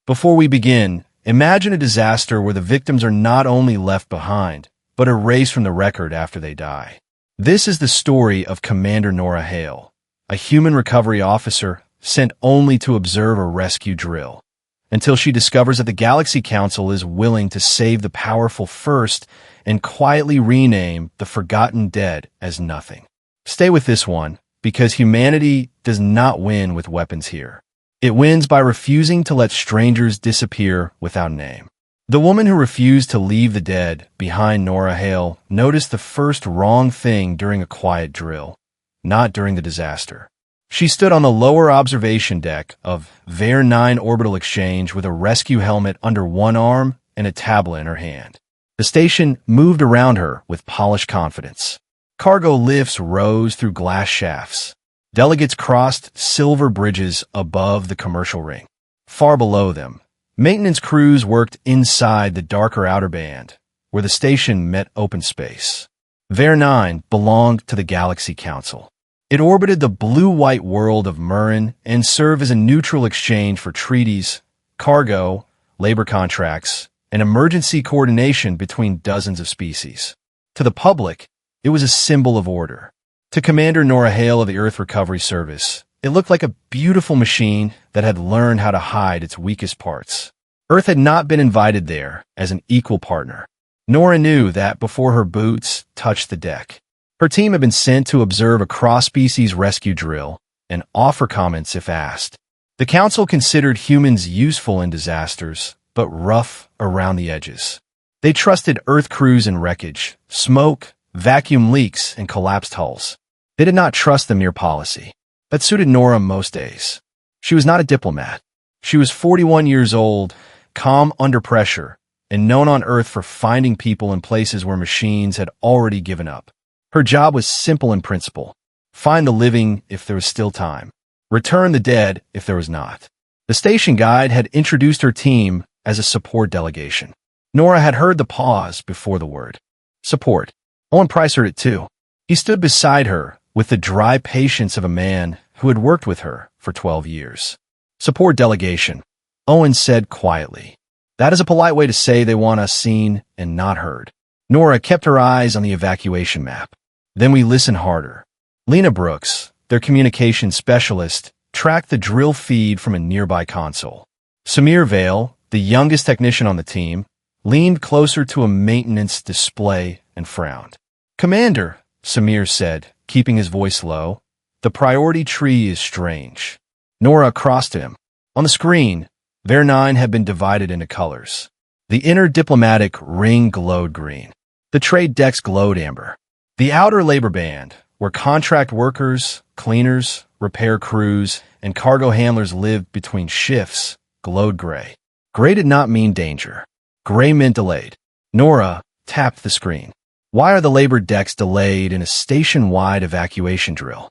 Before we begin, imagine a disaster where the victims are not only left behind, but erased from the record after they die. This is the story of Commander Nora Hale, a human recovery officer sent only to observe a rescue drill, until she discovers that the Galaxy Council is willing to save the powerful first and quietly rename the forgotten dead as nothing. Stay with this one, because humanity does not win with weapons here. It wins by refusing to let strangers disappear without name. The woman who refused to leave the dead behind, Nora Hale, noticed the first wrong thing during a quiet drill, not during the disaster. She stood on the lower observation deck of Veyr-9 Orbital Exchange with a rescue helmet under one arm and a tablet in her hand. The station moved around her with polished confidence. Cargo lifts rose through glass shafts. Delegates crossed silver bridges above the commercial ring. Far below them, maintenance crews worked inside the darker outer band, where the station met open space. Veyr-9 belonged to the Galaxy Council. It orbited the blue-white world of Murin and served as a neutral exchange for treaties, cargo, labor contracts, and emergency coordination between dozens of species. To the public, it was a symbol of order. To Commander Nora Hale of the Earth Recovery Service, it looked like a beautiful machine that had learned how to hide its weakest parts. Earth had not been invited there as an equal partner. Nora knew that before her boots touched the deck. Her team had been sent to observe a cross-species rescue drill and offer comments if asked. The Council considered humans useful in disasters, but rough around the edges. They trusted Earth crews in wreckage, smoke, vacuum leaks, and collapsed hulls. They did not trust the mere policy. That suited Nora most days. She was not a diplomat. She was 41 years old, calm under pressure, and known on Earth for finding people in places where machines had already given up. Her job was simple in principle. Find the living if there was still time. Return the dead if there was not. The station guide had introduced her team as a support delegation. Nora had heard the pause before the word. Support. Owen Price heard it too. He stood beside her with the dry patience of a man who had worked with her for 12 years. Support delegation, Owen said quietly. That is a polite way to say they want us seen and not heard. Nora kept her eyes on the evacuation map. Then we listened harder. Lena Brooks, their communications specialist, tracked the drill feed from a nearby console. Samir Vale, the youngest technician on the team, leaned closer to a maintenance display and frowned. Commander, Samir said, keeping his voice low, the priority tree is strange. Nora crossed to him. On the screen, Veyr-9 had been divided into colors. The inner diplomatic ring glowed green. The trade decks glowed amber. The outer labor band, where contract workers, cleaners, repair crews, and cargo handlers lived between shifts, glowed gray. Gray did not mean danger. Gray meant delayed. Nora tapped the screen. Why are the labor decks delayed in a station-wide evacuation drill?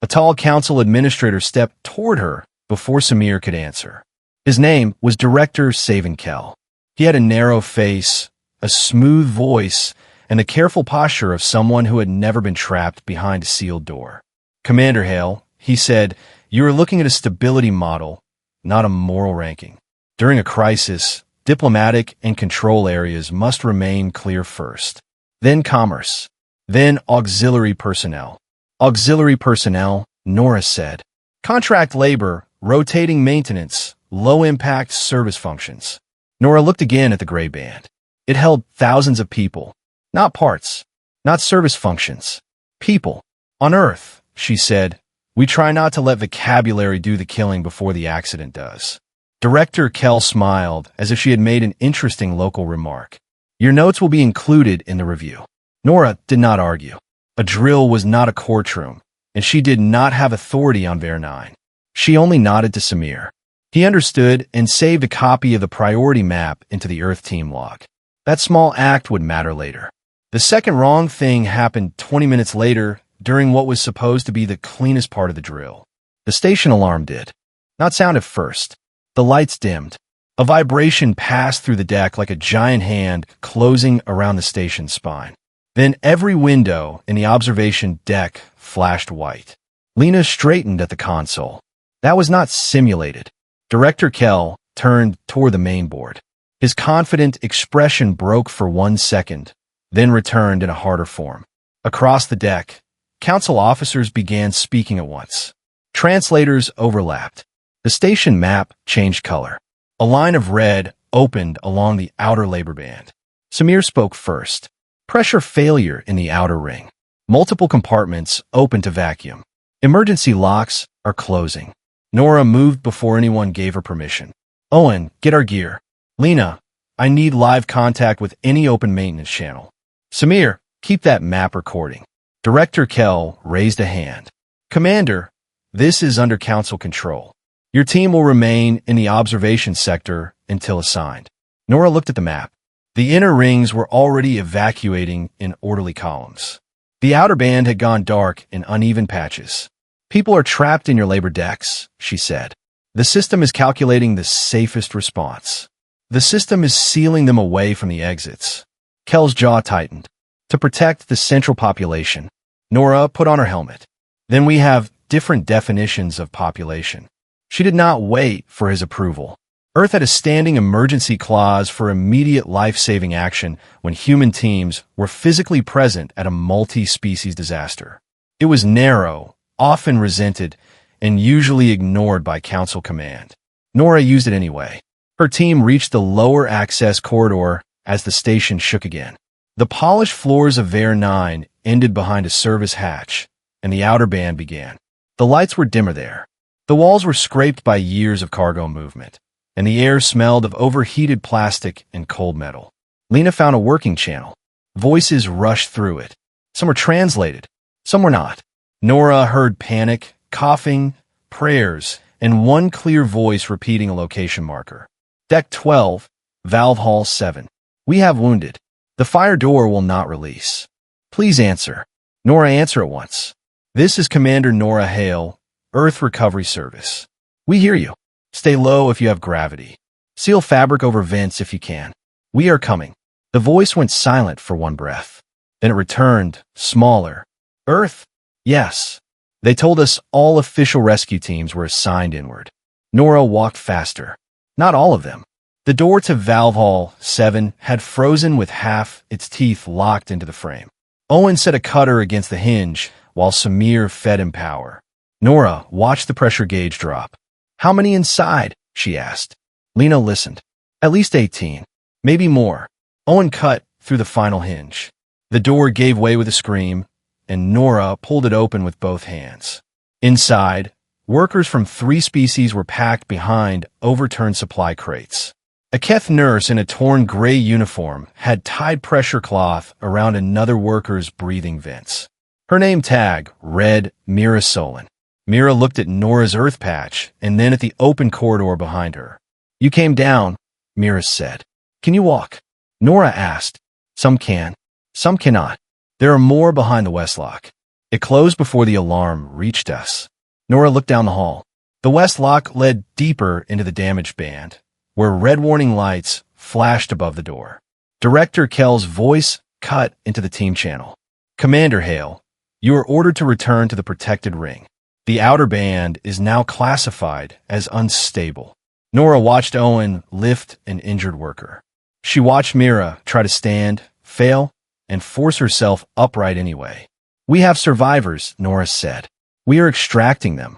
A tall council administrator stepped toward her before Samir could answer. His name was Director Savinkel. He had a narrow face, a smooth voice, and the careful posture of someone who had never been trapped behind a sealed door. Commander Hale, he said, you are looking at a stability model, not a moral ranking. During a crisis, diplomatic and control areas must remain clear first. Then commerce. Then auxiliary personnel. Auxiliary personnel, Nora said. Contract labor, rotating maintenance, low-impact service functions. Nora looked again at the gray band. It held thousands of people. Not parts. Not service functions. People. On Earth, she said, we try not to let vocabulary do the killing before the accident does. Director Kell smiled as if she had made an interesting local remark. Your notes will be included in the review. Nora did not argue. A drill was not a courtroom, and she did not have authority on Veyr-9. She only nodded to Samir. He understood and saved a copy of the priority map into the Earth team log. That small act would matter later. The second wrong thing happened 20 minutes later during what was supposed to be the cleanest part of the drill. The station alarm did. Not sound at first. The lights dimmed. A vibration passed through the deck like a giant hand closing around the station's spine. Then every window in the observation deck flashed white. Lena straightened at the console. That was not simulated. Director Kell, turned toward the main board. His confident expression broke for 1 second, then returned in a harder form. Across the deck, council officers began speaking at once. Translators overlapped. The station map changed color. A line of red opened along the outer labor band. Samir spoke first. Pressure failure in the outer ring. Multiple compartments open to vacuum. Emergency locks are closing. Nora moved before anyone gave her permission. Owen, get our gear. Lena, I need live contact with any open maintenance channel. Samir, keep that map recording. Director Kell raised a hand. Commander, this is under council control. Your team will remain in the observation sector until assigned. Nora looked at the map. The inner rings were already evacuating in orderly columns. The outer band had gone dark in uneven patches. People are trapped in your labor decks, she said. The system is calculating the safest response. The system is sealing them away from the exits. Kell's jaw tightened. To protect the central population. Nora put on her helmet. Then we have different definitions of population. She did not wait for his approval. Earth had a standing emergency clause for immediate life-saving action when human teams were physically present at a multi-species disaster. It was narrow, often resented, and usually ignored by council command. Nora used it anyway. Her team reached the lower access corridor as the station shook again. The polished floors of Veyr-9 ended behind a service hatch, and the outer band began. The lights were dimmer there. The walls were scraped by years of cargo movement, and the air smelled of overheated plastic and cold metal. Lena found a working channel. Voices rushed through it. Some were translated, some were not. Nora heard panic, coughing, prayers, and one clear voice repeating a location marker. Deck 12, Valve Hall 7. We have wounded. The fire door will not release. Please answer. Nora, answer at once. This is Commander Nora Hale, Earth Recovery Service. We hear you. Stay low if you have gravity. Seal fabric over vents if you can. We are coming. The voice went silent for one breath. Then it returned, smaller. Earth? Yes. They told us all official rescue teams were assigned inward. Nora walked faster. Not all of them. The door to Valve Hall 7 had frozen with half its teeth locked into the frame. Owen set a cutter against the hinge while Samir fed him power. Nora watched the pressure gauge drop. How many inside? She asked. Lena listened. At least 18. Maybe more. Owen cut through the final hinge. The door gave way with a scream, and Nora pulled it open with both hands. Inside, workers from 3 species were packed behind overturned supply crates. A Keth nurse in a torn gray uniform had tied pressure cloth around another worker's breathing vents. Her name tag read Mira Solon. Mira looked at Nora's earth patch and then at the open corridor behind her. You came down, Mira said. Can you walk? Nora asked. Some can. Some cannot. There are more behind the west lock. It closed before the alarm reached us. Nora looked down the hall. The west lock led deeper into the damaged band, where red warning lights flashed above the door. Director Kell's voice cut into the team channel. Commander Hale, you are ordered to return to the protected ring. The outer band is now classified as unstable. Nora watched Owen lift an injured worker. She watched Mira try to stand, fail, and force herself upright anyway. We have survivors, Nora said. We are extracting them.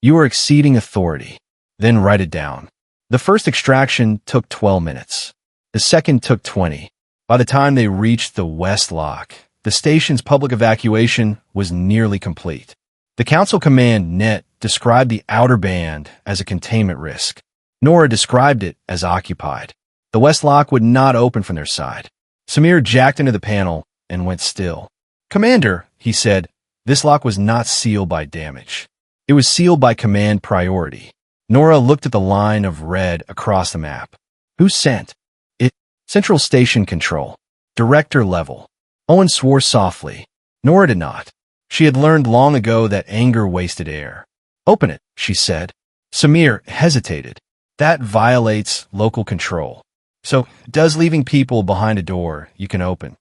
You are exceeding authority. Then write it down. The first extraction took 12 minutes. The second took 20. By the time they reached the west lock, the station's public evacuation was nearly complete. The Council Command Net described the outer band as a containment risk. Nora described it as occupied. The west lock would not open from their side. Samir jacked into the panel and went still. Commander, he said, this lock was not sealed by damage. It was sealed by command priority. Nora looked at the line of red across the map. Who sent? It. Central Station Control. Director level. Owen swore softly. Nora did not. She had learned long ago that anger wasted air. Open it, she said. Samir hesitated. That violates local control. So, does leaving people behind a door you can open?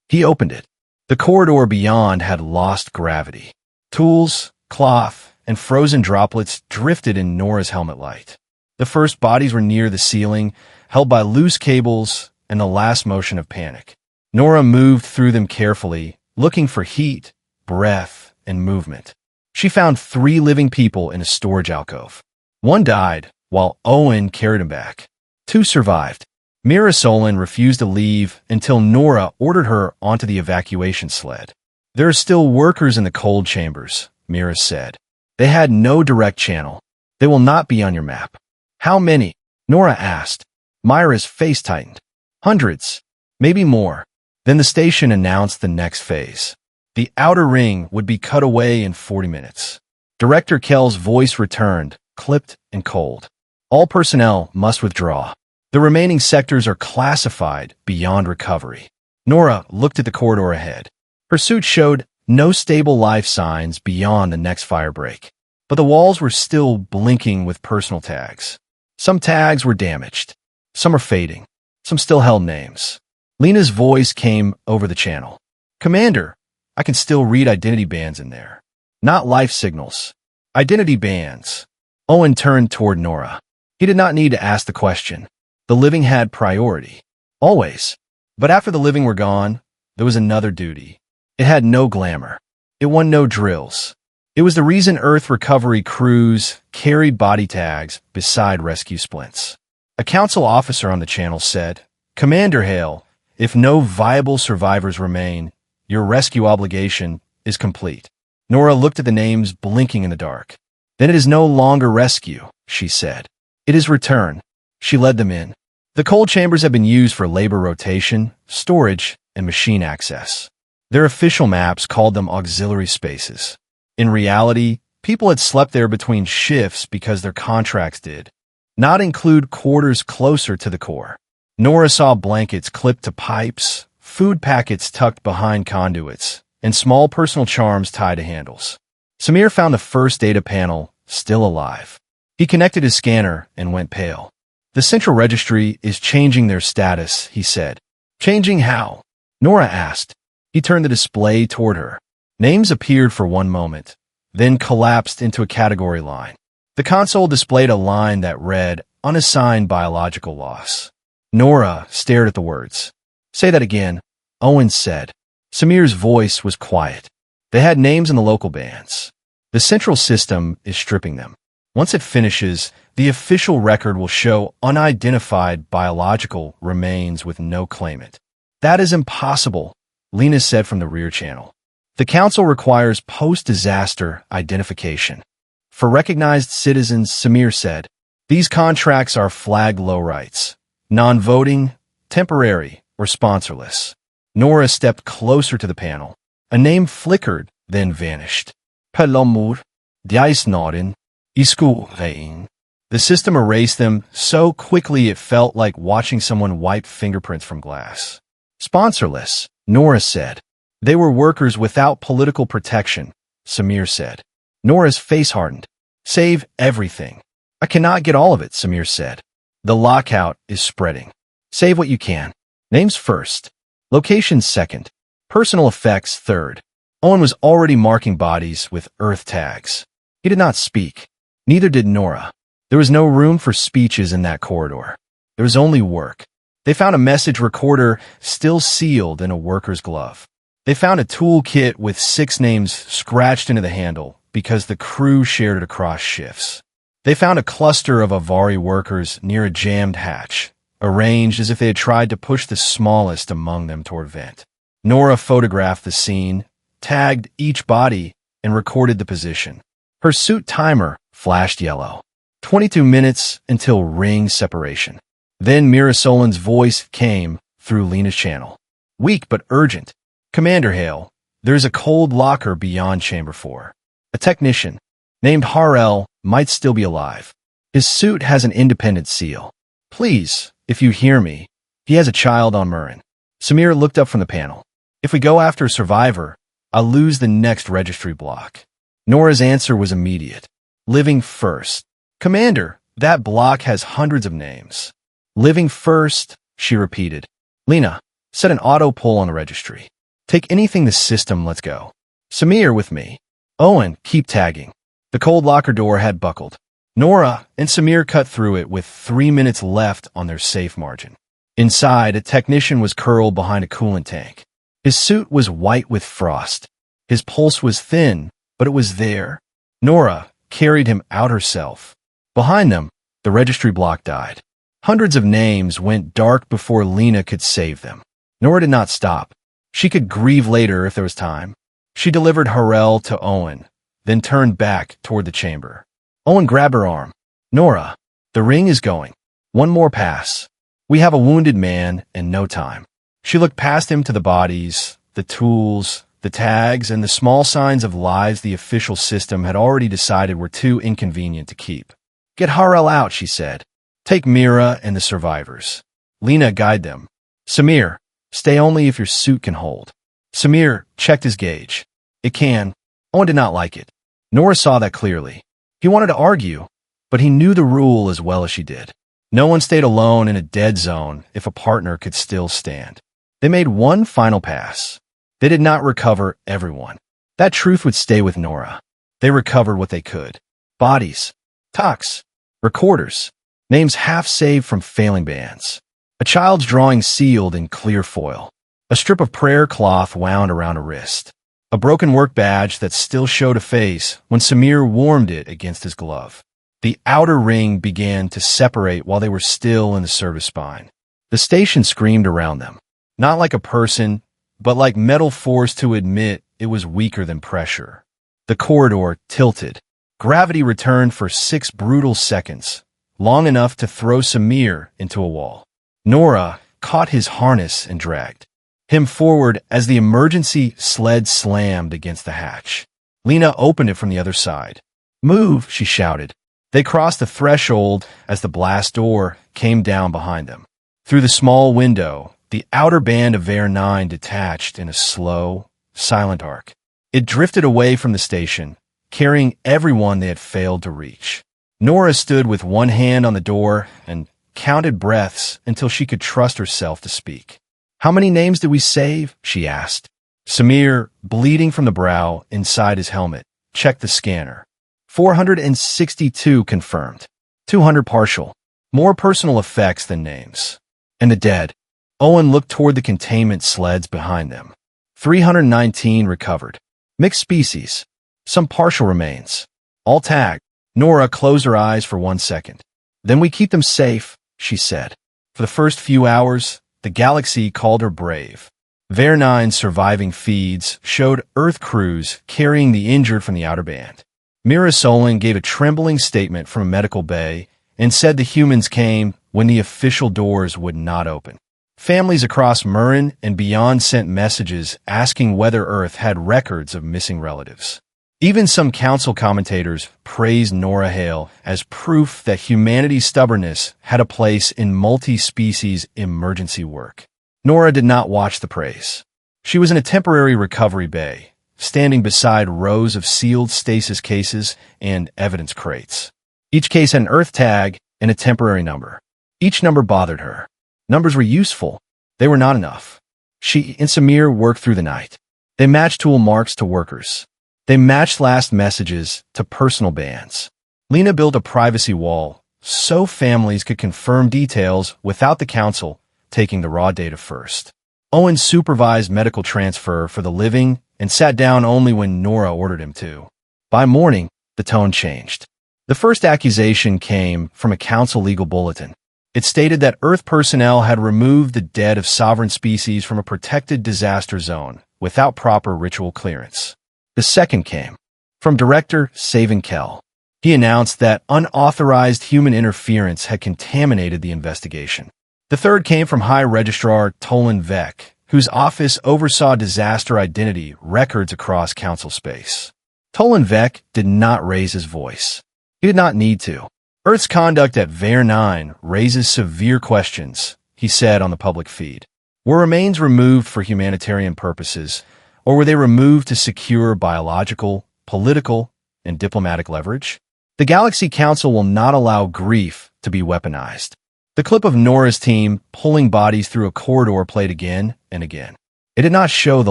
He opened it. The corridor beyond had lost gravity. Tools, cloth, and frozen droplets drifted in Nora's helmet light. The first bodies were near the ceiling, held by loose cables and the last motion of panic. Nora moved through them carefully, looking for heat, breath, and movement. She found 3 living people in a storage alcove. One died, while Owen carried him back. 2 survived. Mira Solon refused to leave until Nora ordered her onto the evacuation sled. There are still workers in the cold chambers, Mira said. They had no direct channel. They will not be on your map. How many? Nora asked. Myra's face tightened. Hundreds. Maybe more. Then the station announced the next phase. The outer ring would be cut away in 40 minutes. Director Kell's voice returned, clipped and cold. All personnel must withdraw. The remaining sectors are classified beyond recovery. Nora looked at the corridor ahead. Her suit showed no stable life signs beyond the next firebreak. But the walls were still blinking with personal tags. Some tags were damaged. Some were fading. Some still held names. Lena's voice came over the channel. Commander, I can still read identity bands in there. Not life signals. Identity bands. Owen turned toward Nora. He did not need to ask the question. The living had priority. Always. But after the living were gone, there was another duty. It had no glamour. It won no drills. It was the reason Earth recovery crews carried body tags beside rescue splints. A council officer on the channel said, Commander Hale, if no viable survivors remain, your rescue obligation is complete. Nora looked at the names blinking in the dark. Then it is no longer rescue, she said. It is return. She led them in. The cold chambers have been used for labor rotation, storage, and machine access. Their official maps called them auxiliary spaces. In reality, people had slept there between shifts because their contracts did not include quarters closer to the core. Nora saw blankets clipped to pipes, food packets tucked behind conduits, and small personal charms tied to handles. Samir found the first data panel still alive. He connected his scanner and went pale. The central registry is changing their status, he said. Changing how? Nora asked. He turned the display toward her. Names appeared for one moment, then collapsed into a category line. The console displayed a line that read, unassigned biological loss. Nora stared at the words. Say that again, Owen said. Samir's voice was quiet. They had names in the local bands. The central system is stripping them. Once it finishes, the official record will show unidentified biological remains with no claimant. That is impossible, Lena said from the rear channel. The council requires post-disaster identification. For recognized citizens, Samir said, these contracts are flagged low rights, non-voting, temporary, or sponsorless. Nora stepped closer to the panel. A name flickered, then vanished. Pelomur, Dice-Nauden, Isku-Rein. The system erased them so quickly it felt like watching someone wipe fingerprints from glass. Sponsorless, Nora said. They were workers without political protection, Samir said. Nora's face hardened. Save everything. I cannot get all of it, Samir said. The lockout is spreading. Save what you can. Names first. Locations second. Personal effects third. Owen was already marking bodies with Earth tags. He did not speak. Neither did Nora. There was no room for speeches in that corridor. There was only work. They found a message recorder still sealed in a worker's glove. They found a toolkit with 6 names scratched into the handle because the crew shared it across shifts. They found a cluster of Avari workers near a jammed hatch, arranged as if they had tried to push the smallest among them toward vent. Nora photographed the scene, tagged each body, and recorded the position. Her suit timer flashed yellow. 22 minutes until ring separation. Then Mira Solon's voice came through Lena's channel. Weak but urgent. Commander Hale, there's a cold locker beyond Chamber 4. A technician, named Harel, might still be alive. His suit has an independent seal. Please, if you hear me, he has a child on Murin. Samir looked up from the panel. If we go after a survivor, I'll lose the next registry block. Nora's answer was immediate. Living first. Commander, that block has hundreds of names. Living first, she repeated. Lena, set an auto pull on the registry. Take anything the system lets go. Samir with me. Owen, keep tagging. The cold locker door had buckled. Nora and Samir cut through it with 3 minutes left on their safe margin. Inside, a technician was curled behind a coolant tank. His suit was white with frost. His pulse was thin, but it was there. Nora carried him out herself. Behind them, the registry block died. Hundreds of names went dark before Lena could save them. Nora did not stop. She could grieve later if there was time. She delivered Harel to Owen, then turned back toward the chamber. Owen grabbed her arm. Nora, the ring is going. One more pass. We have a wounded man and no time. She looked past him to the bodies, the tools, the tags, and the small signs of lives the official system had already decided were too inconvenient to keep. Get Harel out, she said. Take Mira and the survivors. Lena, guide them. Samir, stay only if your suit can hold. Samir checked his gauge. It can. Owen did not like it. Nora saw that clearly. He wanted to argue, but he knew the rule as well as she did. No one stayed alone in a dead zone if a partner could still stand. They made one final pass. They did not recover everyone. That truth would stay with Nora. They recovered what they could. Bodies, tox, recorders, names half saved from failing bands. A child's drawing sealed in clear foil. A strip of prayer cloth wound around a wrist. A broken work badge that still showed a face when Samir warmed it against his glove. The outer ring began to separate while they were still in the service spine. The station screamed around them. Not like a person, but like metal forced to admit it was weaker than pressure. The corridor tilted. Gravity returned for 6 brutal seconds, long enough to throw Samir into a wall. Nora caught his harness and dragged him forward as the emergency sled slammed against the hatch. Lena opened it from the other side. Move, she shouted. They crossed the threshold as the blast door came down behind them. Through the small window, the outer band of Veyr-9 detached in a slow, silent arc. It drifted away from the station, carrying everyone they had failed to reach. Nora stood with one hand on the door and counted breaths until she could trust herself to speak. How many names did we save? She asked. Samir, bleeding from the brow inside his helmet, checked the scanner. 462 confirmed. 200 partial. More personal effects than names. And the dead. Owen looked toward the containment sleds behind them. 319 recovered. Mixed species. Some partial remains. All tagged. Nora closed her eyes for 1 second. Then we keep them safe, she said. For the first few hours, the galaxy called her brave. Veyr-9's surviving feeds showed Earth crews carrying the injured from the outer band. Mira Solon gave a trembling statement from a medical bay and said the humans came when the official doors would not open. Families across Murren and beyond sent messages asking whether Earth had records of missing relatives. Even some council commentators praised Nora Hale as proof that humanity's stubbornness had a place in multi-species emergency work. Nora did not watch the praise. She was in a temporary recovery bay, standing beside rows of sealed stasis cases and evidence crates. Each case had an Earth tag and a temporary number. Each number bothered her. Numbers were useful. They were not enough. She and Samir worked through the night. They matched tool marks to workers. They matched last messages to personal bands. Lena built a privacy wall so families could confirm details without the council taking the raw data first. Owen supervised medical transfer for the living and sat down only when Nora ordered him to. By morning, the tone changed. The first accusation came from a council legal bulletin. It stated that Earth personnel had removed the dead of sovereign species from a protected disaster zone without proper ritual clearance. The second came from Director Savin Kell. He announced that unauthorized human interference had contaminated the investigation. The third came from High Registrar Tolan Vek, whose office oversaw disaster identity records across council space. Tolan Vek did not raise his voice. He did not need to. Earth's conduct at Veyr-9 raises severe questions, he said on the public feed. Were remains removed for humanitarian purposes, or were they removed to secure biological, political, and diplomatic leverage? The Galaxy Council will not allow grief to be weaponized. The clip of Nora's team pulling bodies through a corridor played again and again. It did not show the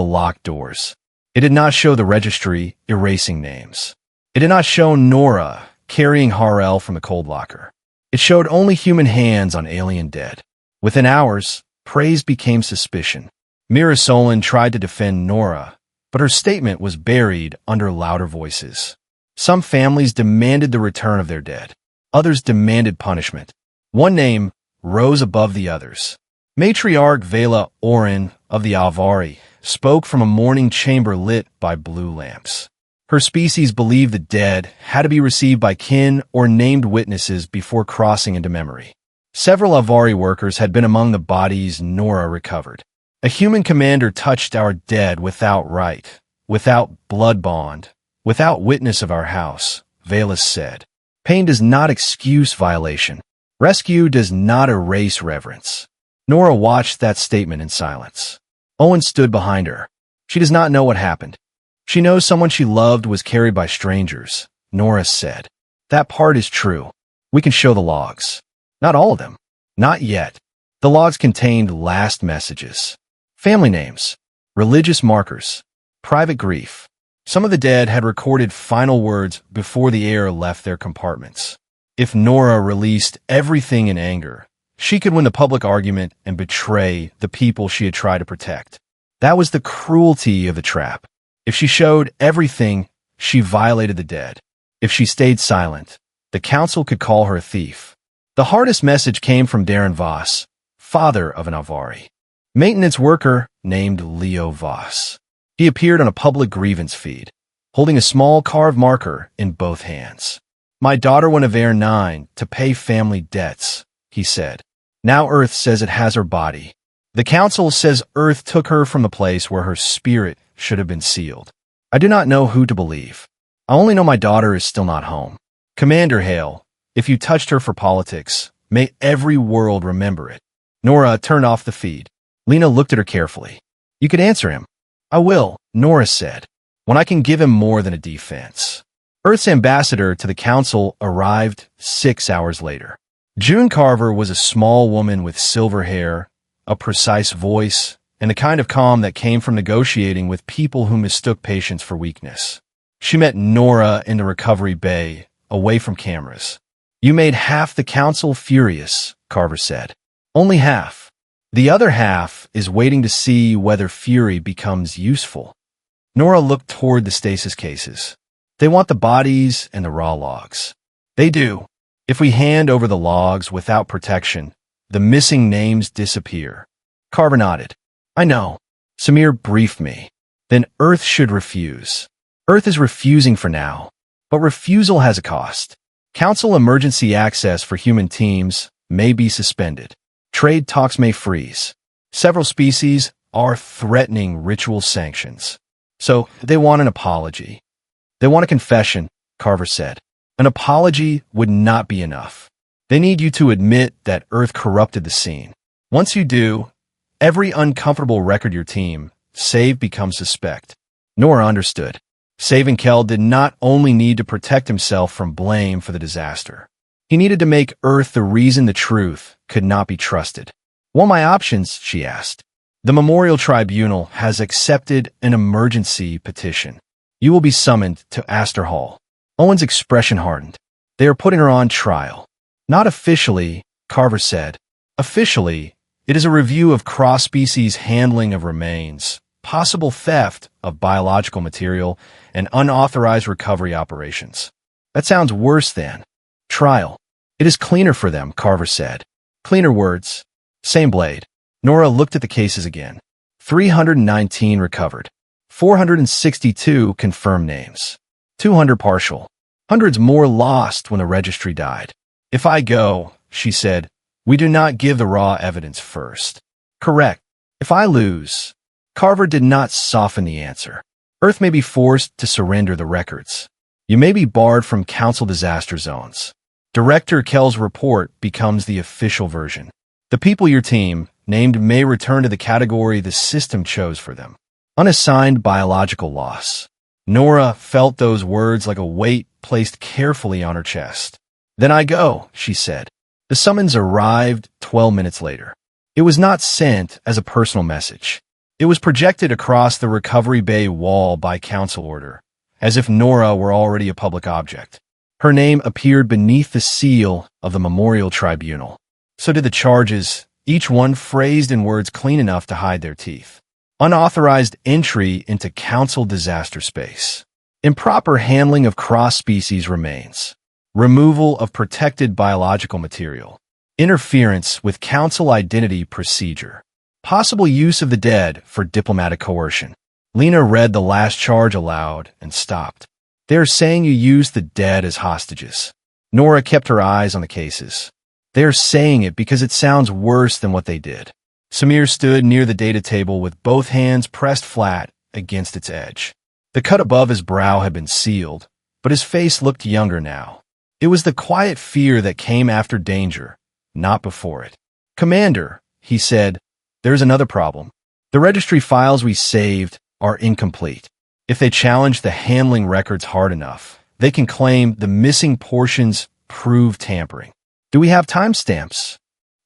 locked doors. It did not show the registry erasing names. It did not show Nora carrying Harel from the cold locker. It showed only human hands on alien dead. Within hours, praise became suspicion. Mira Solon tried to defend Nora, but her statement was buried under louder voices. Some families demanded the return of their dead. Others demanded punishment. One name rose above the others. Matriarch Veyr-9 of the Alvari spoke from a mourning chamber lit by blue lamps. Her species believed the dead had to be received by kin or named witnesses before crossing into memory. Several Alvari workers had been among the bodies Nora recovered. A human commander touched our dead without right, without blood bond, without witness of our house, Valus said. Pain does not excuse violation. Rescue does not erase reverence. Nora watched that statement in silence. Owen stood behind her. She does not know what happened. She knows someone she loved was carried by strangers, Nora said. That part is true. We can show the logs. Not all of them. Not yet. The logs contained last messages. Family names. Religious markers. Private grief. Some of the dead had recorded final words before the air left their compartments. If Nora released everything in anger, she could win the public argument and betray the people she had tried to protect. That was the cruelty of the trap. If she showed everything, she violated the dead. If she stayed silent, the council could call her a thief. The hardest message came from Darren Voss, father of an Alvari. Maintenance worker named Leo Voss. He appeared on a public grievance feed, holding a small carved marker in both hands. My daughter went to Veyr-9 to pay family debts, he said. Now Earth says it has her body. The council says Earth took her from the place where her spirit should have been sealed. I do not know who to believe. I only know my daughter is still not home. Commander Hale, if you touched her for politics, may every world remember it. Nora turned off the feed. Lena looked at her carefully. You could answer him. I will, Nora said, when I can give him more than a defense. Earth's ambassador to the council arrived 6 hours later. June Carver was a small woman with silver hair, a precise voice, and the kind of calm that came from negotiating with people who mistook patience for weakness. She met Nora in the recovery bay, away from cameras. You made half the council furious, Carver said. Only half. The other half is waiting to see whether fury becomes useful. Nora looked toward the stasis cases. They want the bodies and the raw logs. They do. If we hand over the logs without protection, the missing names disappear. Carver nodded. I know. Samir briefed me. Then Earth should refuse. Earth is refusing for now, but refusal has a cost. Council emergency access for human teams may be suspended. Trade talks may freeze. Several species are threatening ritual sanctions. So they want an apology. They want a confession, Carver said. An apology would not be enough. They need you to admit that Earth corrupted the scene. Once you do, every uncomfortable record your team saved becomes suspect. Nora understood. Saving Kel did not only need to protect himself from blame for the disaster. He needed to make Earth the reason the truth could not be trusted. What are my options? She asked. The Memorial Tribunal has accepted an emergency petition. You will be summoned to Astor Hall. Owen's expression hardened. They are putting her on trial. Not officially, Carver said. Officially, it is a review of cross-species handling of remains, possible theft of biological material, and unauthorized recovery operations. That sounds worse than trial. It is cleaner for them, Carver said. Cleaner words. Same blade. Nora looked at the cases again. 319 recovered. 462 confirmed names. 200 partial. Hundreds more lost when the registry died. If I go, she said, we do not give the raw evidence first. Correct. If I lose, Carver did not soften the answer. Earth may be forced to surrender the records. You may be barred from council disaster zones. Director Kell's report becomes the official version. The people your team named may return to the category the system chose for them. Unassigned biological loss. Nora felt those words like a weight placed carefully on her chest. Then I go, she said. The summons arrived 12 minutes later. It was not sent as a personal message. It was projected across the recovery bay wall by council order, as if Nora were already a public object. Her name appeared beneath the seal of the memorial tribunal. So did the charges, each one phrased in words clean enough to hide their teeth. Unauthorized entry into council disaster space. Improper handling of cross-species remains. Removal of protected biological material. Interference with council identity procedure. Possible use of the dead for diplomatic coercion. Lena read the last charge aloud and stopped. They're saying you used the dead as hostages. Nora kept her eyes on the cases. They're saying it because it sounds worse than what they did. Samir stood near the data table with both hands pressed flat against its edge. The cut above his brow had been sealed, but his face looked younger now. It was the quiet fear that came after danger, not before it. "Commander," he said, "there's another problem. The registry files we saved are incomplete. If they challenge the handling records hard enough, they can claim the missing portions prove tampering." "Do we have timestamps?"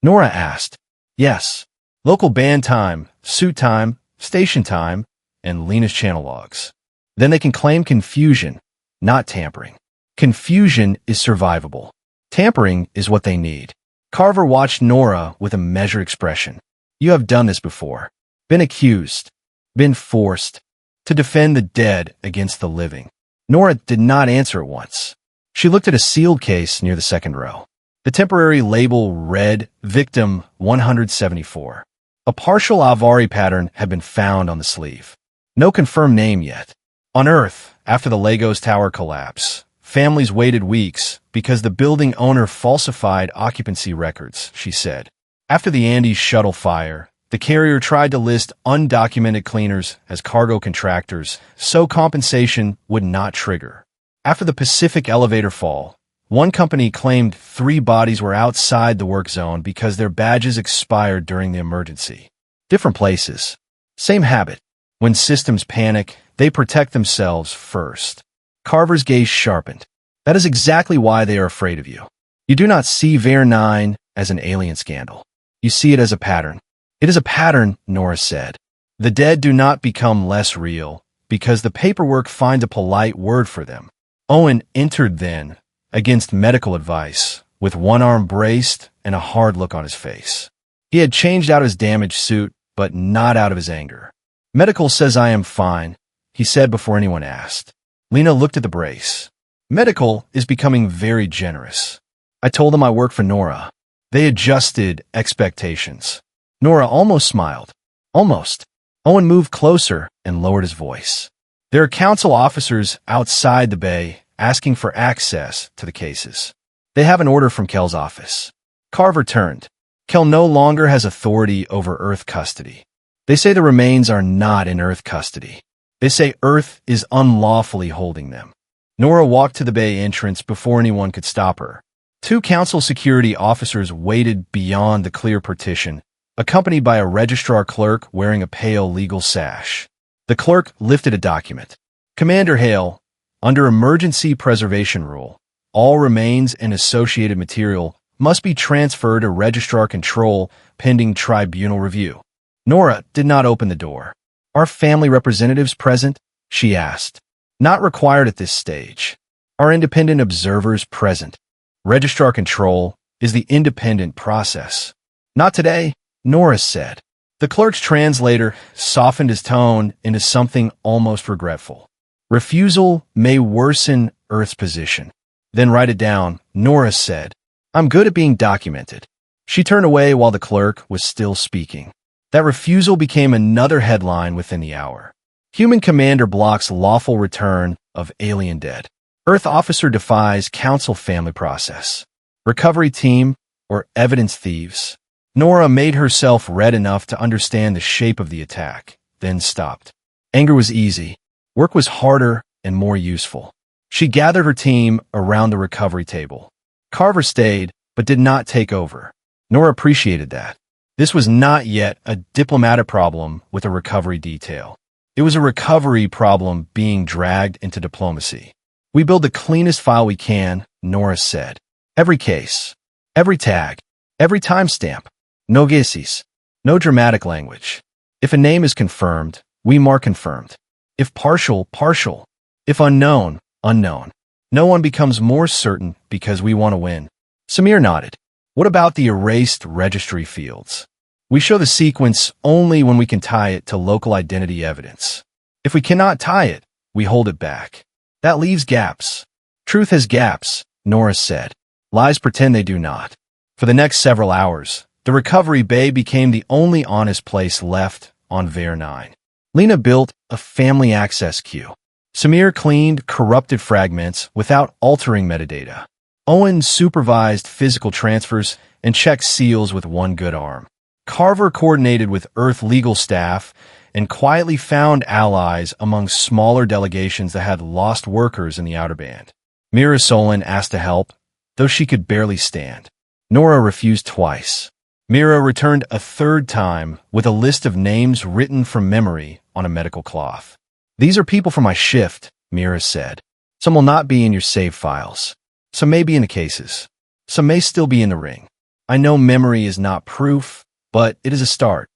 Nora asked. "Yes. Local band time, suit time, station time, and Lena's channel logs. Then they can claim confusion, not tampering. Confusion is survivable. Tampering is what they need." Carver watched Nora with a measured expression. "You have done this before. Been accused. Been forced to defend the dead against the living." Nora did not answer at once. She looked at a sealed case near the second row. The temporary label read Victim 174. A partial Avari pattern had been found on the sleeve. No confirmed name yet. On Earth, after the Lagos Tower collapse, families waited weeks because the building owner falsified occupancy records, she said. After the Andes shuttle fire, the carrier tried to list undocumented cleaners as cargo contractors so compensation would not trigger. After the Pacific elevator fall, one company claimed 3 bodies were outside the work zone because their badges expired during the emergency. Different places. Same habit. When systems panic, they protect themselves first. Carver's gaze sharpened. That is exactly why they are afraid of you. You do not see Veyr-9 as an alien scandal. You see it as a pattern. "It is a pattern," Nora said. "The dead do not become less real because the paperwork finds a polite word for them." Owen entered then, against medical advice, with one arm braced and a hard look on his face. He had changed out his damaged suit, but not out of his anger. "Medical says I am fine," he said before anyone asked. Lena looked at the brace. "Medical is becoming very generous. I told them I work for Nora. They adjusted expectations." Nora almost smiled. Almost. Owen moved closer and lowered his voice. "There are council officers outside the bay asking for access to the cases. They have an order from Kel's office." Carver turned. "Kel no longer has authority over Earth custody. They say the remains are not in Earth custody. They say Earth is unlawfully holding them." Nora walked to the bay entrance before anyone could stop her. 2 council security officers waited beyond the clear partition, accompanied by a registrar clerk wearing a pale legal sash. The clerk lifted a document. "Commander Hale, under emergency preservation rule, all remains and associated material must be transferred to registrar control pending tribunal review." Nora did not open the door. "Are family representatives present?" she asked. "Not required at this stage. Are independent observers present? Registrar control is the independent process." "Not today," Nora said. The clerk's translator softened his tone into something almost regretful. "Refusal may worsen Earth's position." "Then write it down," Nora said. "I'm good at being documented." She turned away while the clerk was still speaking. That refusal became another headline within the hour. Human commander blocks lawful return of alien dead. Earth officer defies council family process. Recovery team or evidence thieves. Nora made herself red enough to understand the shape of the attack, then stopped. Anger was easy. Work was harder and more useful. She gathered her team around the recovery table. Carver stayed, but did not take over. Nora appreciated that. This was not yet a diplomatic problem with a recovery detail. It was a recovery problem being dragged into diplomacy. "We build the cleanest file we can," Nora said. "Every case, every tag, every timestamp. No guesses, no dramatic language. If a name is confirmed, we mark confirmed. If partial, partial. If unknown, unknown. No one becomes more certain because we want to win. Samir nodded. What about the erased registry fields? We show the sequence only when we can tie it to local identity evidence. If we cannot tie it, we hold it back. That leaves gaps. Truth has gaps, Nora said. Lies pretend they do not. For the next several hours, the recovery bay became the only honest place left on Veyr-9. Lena built a family access queue. Samir cleaned corrupted fragments without altering metadata. Owen supervised physical transfers and checked seals with one good arm. Carver coordinated with Earth legal staff and quietly found allies among smaller delegations that had lost workers in the outer band. Mira Solon asked to help, though she could barely stand. Nora refused twice. Mira returned a third time with a list of names written from memory on a medical cloth. These are people from my shift, Mira said. Some will not be in your save files. Some may be in the cases. Some may still be in the ring. I know memory is not proof, but it is a start.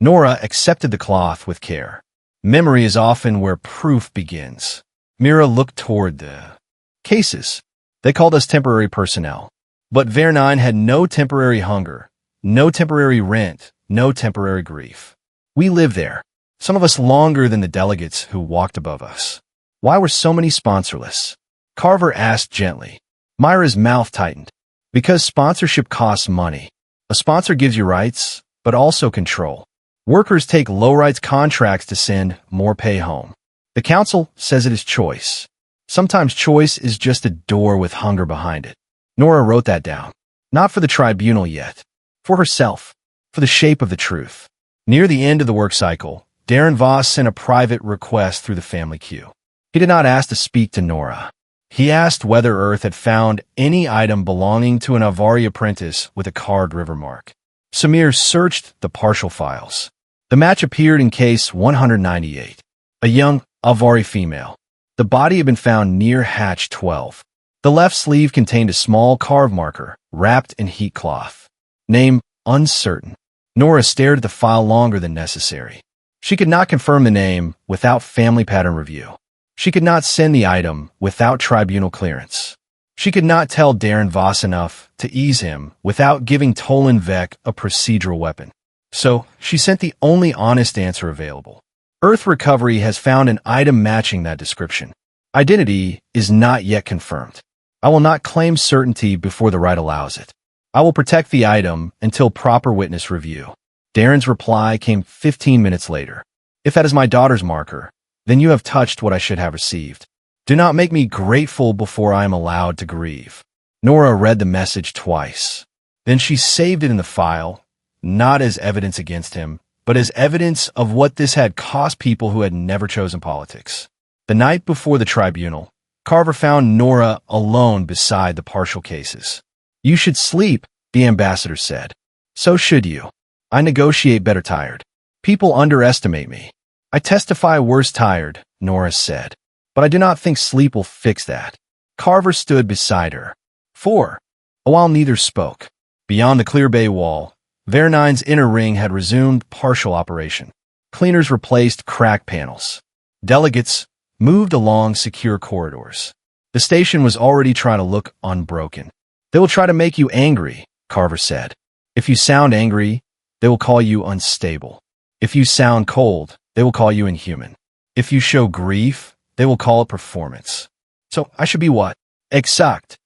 Nora accepted the cloth with care. Memory is often where proof begins. Mira looked toward the cases. They called us temporary personnel. But Veyr-9 had no temporary hunger, no temporary rent, no temporary grief. We live there, some of us longer than the delegates who walked above us. Why were so many sponsorless? Carver asked gently. Myra's mouth tightened. Because sponsorship costs money. A sponsor gives you rights, but also control. Workers take low-rights contracts to send more pay home. The council says it is choice. Sometimes choice is just a door with hunger behind it. Nora wrote that down. Not for the tribunal yet. For herself. For the shape of the truth. Near the end of the work cycle, Darren Voss sent a private request through the family queue. He did not ask to speak to Nora. He asked whether Earth had found any item belonging to an Avari apprentice with a carved river mark. Samir searched the partial files. The match appeared in case 198. A young Avari female. The body had been found near hatch 12. The left sleeve contained a small carve marker, wrapped in heat cloth. Name uncertain. Nora stared at the file longer than necessary. She could not confirm the name without family pattern review. She could not send the item without tribunal clearance. She could not tell Darren Voss enough to ease him without giving Tolan Vec a procedural weapon. So, she sent the only honest answer available. Earth Recovery has found an item matching that description. Identity is not yet confirmed. I will not claim certainty before the right allows it. I will protect the item until proper witness review. Darren's reply came 15 minutes later. If that is my daughter's marker, then you have touched what I should have received. Do not make me grateful before I am allowed to grieve. Nora read the message twice. Then she saved it in the file, not as evidence against him, but as evidence of what this had cost people who had never chosen politics. The night before the tribunal, Carver found Nora alone beside the partial cases. You should sleep, the ambassador said. So should you. I negotiate better tired. People underestimate me. I testify worse tired, Nora said. But I do not think sleep will fix that. Carver stood beside her. For a while neither spoke. Beyond the clear bay wall, Veyr-9's inner ring had resumed partial operation. Cleaners replaced cracked panels. Delegates moved along secure corridors. The station was already trying to look unbroken. They will try to make you angry, Carver said. If you sound angry, they will call you unstable. If you sound cold, they will call you inhuman. If you show grief, they will call it performance. So I should be what? Exact.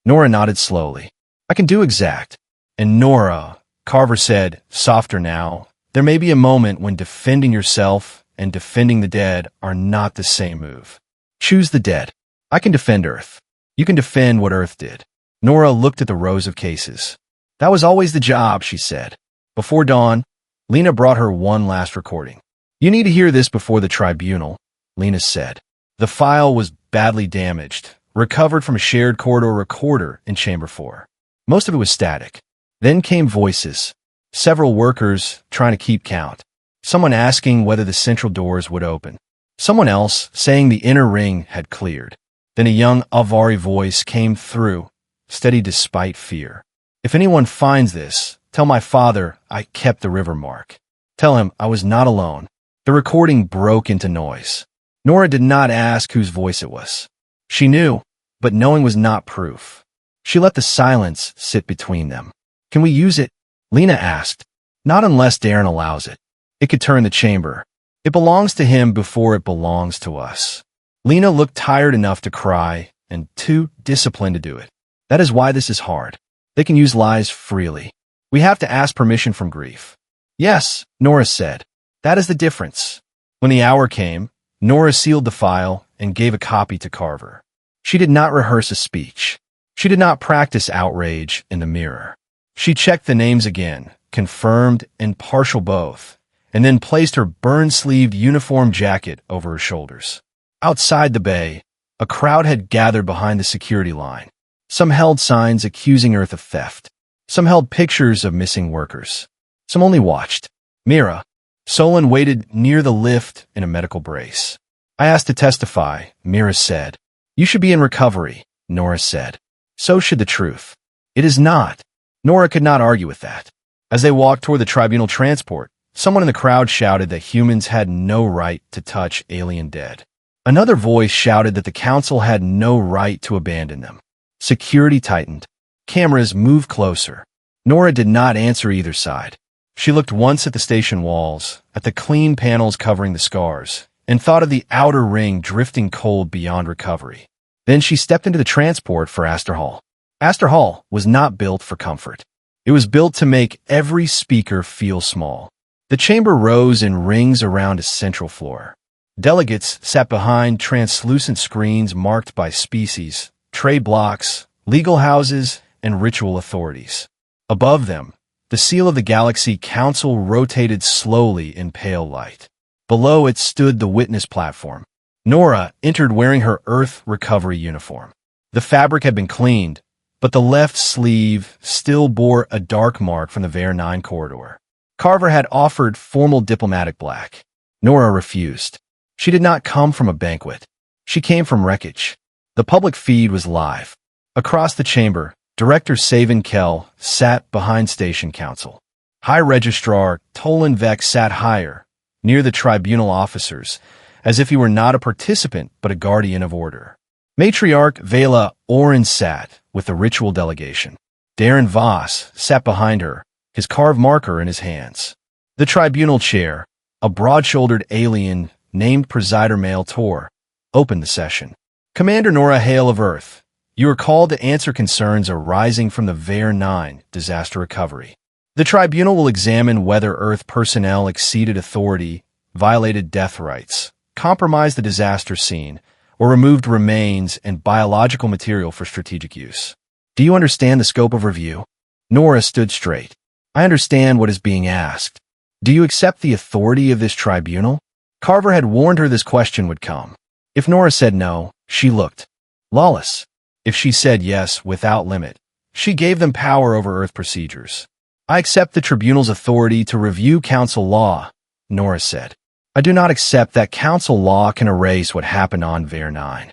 Nora nodded slowly. I can do exact. And Nora, Carver said, softer now, there may be a moment when defending yourself and defending the dead are not the same move. Choose the dead. I can defend Earth. You can defend what Earth did. Nora looked at the rows of cases. That was always the job, she said. Before dawn, Lena brought her one last recording. You need to hear this before the tribunal, Lena said. The file was badly damaged, recovered from a shared corridor recorder in Chamber 4. Most of it was static. Then came voices. Several workers trying to keep count. Someone asking whether the central doors would open. Someone else saying the inner ring had cleared. Then a young Avari voice came through, steady despite fear. If anyone finds this, tell my father I kept the river mark. Tell him I was not alone. The recording broke into noise. Nora did not ask whose voice it was. She knew. but knowing was not proof. She let the silence sit between them. Can we use it? Lena asked. Not unless Darren allows it. It could turn the chamber. It belongs to him before it belongs to us. Lena looked tired enough to cry and too disciplined to do it. That is why this is hard. They can use lies freely. We have to ask permission from grief. Yes, Nora said. That is the difference. When the hour came, Nora sealed the file and gave a copy to Carver. She did not rehearse a speech. She did not practice outrage in the mirror. She checked the names again, confirmed and partial both, and then placed her burn-sleeved uniform jacket over her shoulders. Outside the bay, a crowd had gathered behind the security line. Some held signs accusing Earth of theft. Some held pictures of missing workers. Some only watched. Mira. Solon waited near the lift in a medical brace. I asked to testify, Mira said. You should be in recovery, Nora said. So should the truth. It is not. Nora could not argue with that. As they walked toward the tribunal transport, someone in the crowd shouted that humans had no right to touch alien dead. Another voice shouted that the council had no right to abandon them. Security tightened. Cameras moved closer. Nora did not answer either side. She looked once at the station walls, at the clean panels covering the scars, and thought of the outer ring drifting cold beyond recovery. Then she stepped into the transport for Astor Hall. Astor Hall was not built for comfort. It was built to make every speaker feel small. The chamber rose in rings around a central floor. Delegates sat behind translucent screens marked by species, trade blocks, legal houses, and ritual authorities. Above them, the seal of the Galaxy Council rotated slowly in pale light. Below it stood the witness platform. Nora entered wearing her Earth recovery uniform. The fabric had been cleaned, but the left sleeve still bore a dark mark from the Veyr-9 corridor. Carver had offered formal diplomatic black. Nora refused. She did not come from a banquet. She came from wreckage. The public feed was live. Across the chamber, Director Savin Kell sat behind Station Council. High Registrar Tolan Vek sat higher, near the tribunal officers, as if he were not a participant but a guardian of order. Matriarch Vela Oren sat with the ritual delegation. Darren Voss sat behind her, his carved marker in his hands. The tribunal chair, a broad-shouldered alien named Presider Male Tor, opened the session. Commander Nora Hale of Earth, you are called to answer concerns arising from the Veyr-9 disaster recovery. The tribunal will examine whether Earth personnel exceeded authority, violated death rights, compromised the disaster scene, or removed remains and biological material for strategic use. Do you understand the scope of review? Nora stood straight. I understand what is being asked. Do you accept the authority of this tribunal? Carver had warned her this question would come. If Nora said no, she looked lawless. If she said yes without limit, she gave them power over Earth procedures. I accept the tribunal's authority to review council law, Nora said. I do not accept that council law can erase what happened on Veyr-9.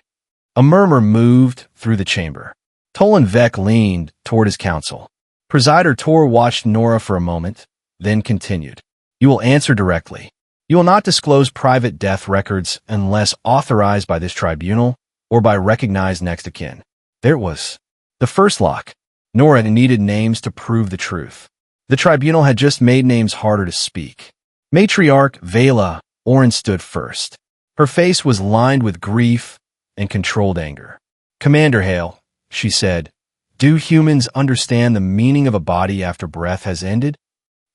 A murmur moved through the chamber. Tolan Vek leaned toward his counsel. Presider Tor watched Nora for a moment, then continued. You will answer directly. You will not disclose private death records unless authorized by this tribunal or by recognized next of kin. There it was. The first lock. Nora needed names to prove the truth. The tribunal had just made names harder to speak. Matriarch Vela Oren stood first. Her face was lined with grief and controlled anger. Commander Hale, she said, do humans understand the meaning of a body after breath has ended?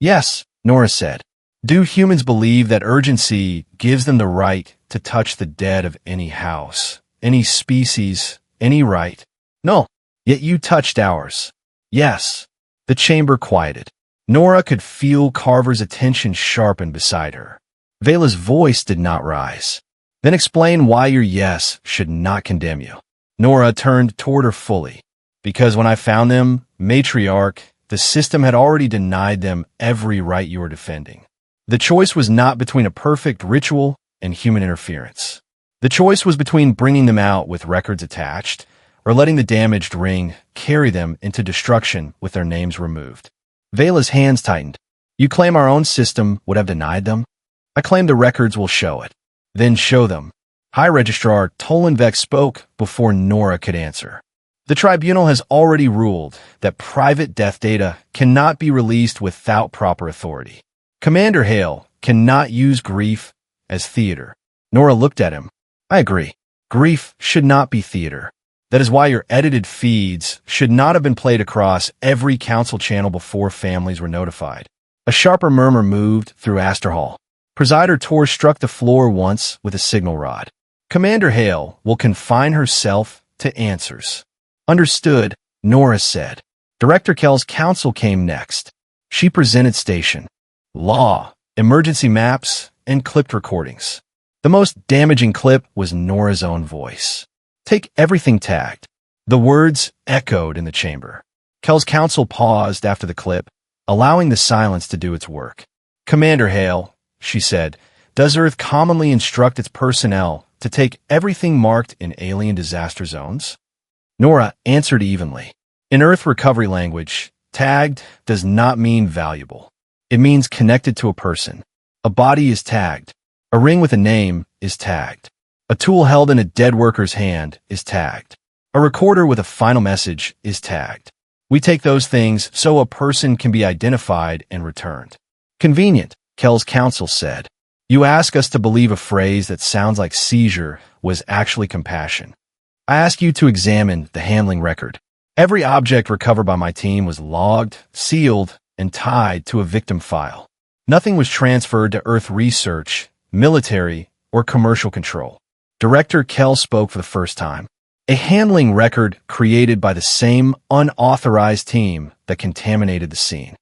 Yes, Nora said. Do humans believe that urgency gives them the right to touch the dead of any house, any species, any right? No, yet you touched ours. Yes. The chamber quieted. Nora could feel Carver's attention sharpen beside her. Vela's voice did not rise. Then explain why your yes should not condemn you. Nora turned toward her fully. Because when I found them, Matriarch, the system had already denied them every right you were defending. The choice was not between a perfect ritual and human interference. The choice was between bringing them out with records attached or letting the damaged ring carry them into destruction with their names removed. Vela's hands tightened. You claim our own system would have denied them? I claim the records will show it. Then show them. High Registrar Tolenvek spoke before Nora could answer. The tribunal has already ruled that private death data cannot be released without proper authority. Commander Hale cannot use grief as theater. Nora looked at him. I agree. Grief should not be theater. That is why your edited feeds should not have been played across every council channel before families were notified. A sharper murmur moved through Asterhall. Presider Tor struck the floor once with a signal rod. Commander Hale will confine herself to answers. Understood, Nora said. Director Kell's counsel came next. She presented station, law, emergency maps, and clipped recordings. The most damaging clip was Nora's own voice. Take everything tagged. The words echoed in the chamber. Kell's counsel paused after the clip, allowing the silence to do its work. Commander Hale, she said, does Earth commonly instruct its personnel to take everything marked in alien disaster zones? Nora answered evenly. In Earth recovery language, tagged does not mean valuable. It means connected to a person. A body is tagged. A ring with a name is tagged. A tool held in a dead worker's hand is tagged. A recorder with a final message is tagged. We take those things so a person can be identified and returned. Convenient, Kell's counsel said. You ask us to believe a phrase that sounds like seizure was actually compassion. I ask you to examine the handling record. Every object recovered by my team was logged, sealed, and tied to a victim file. Nothing was transferred to Earth research, military, or commercial control. Director Kell spoke for the first time. A handling record created by the same unauthorized team that contaminated the scene.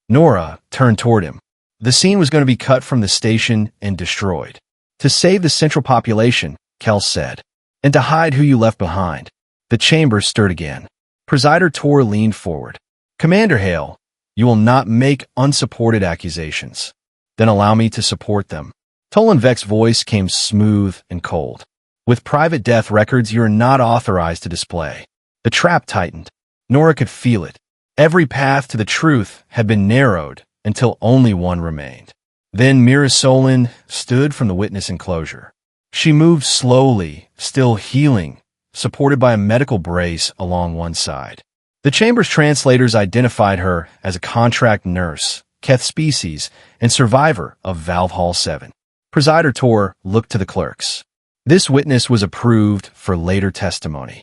Nora turned toward him. The scene was going to be cut from the station and destroyed. To save the central population, Kell said, and to hide who you left behind. The chamber stirred again. Presider Tor leaned forward. Commander Hale, you will not make unsupported accusations. Then allow me to support them. Tolenvek's voice came smooth and cold. With private death records you are not authorized to display. The trap tightened. Nora could feel it. Every path to the truth had been narrowed until only one remained. Then Mira Solin stood from the witness enclosure. She moved slowly, still healing, supported by a medical brace along one side. The chamber's translators identified her as a contract nurse, Keth species, and survivor of Valve Hall 7. Presider Tor looked to the clerks. This witness was approved for later testimony.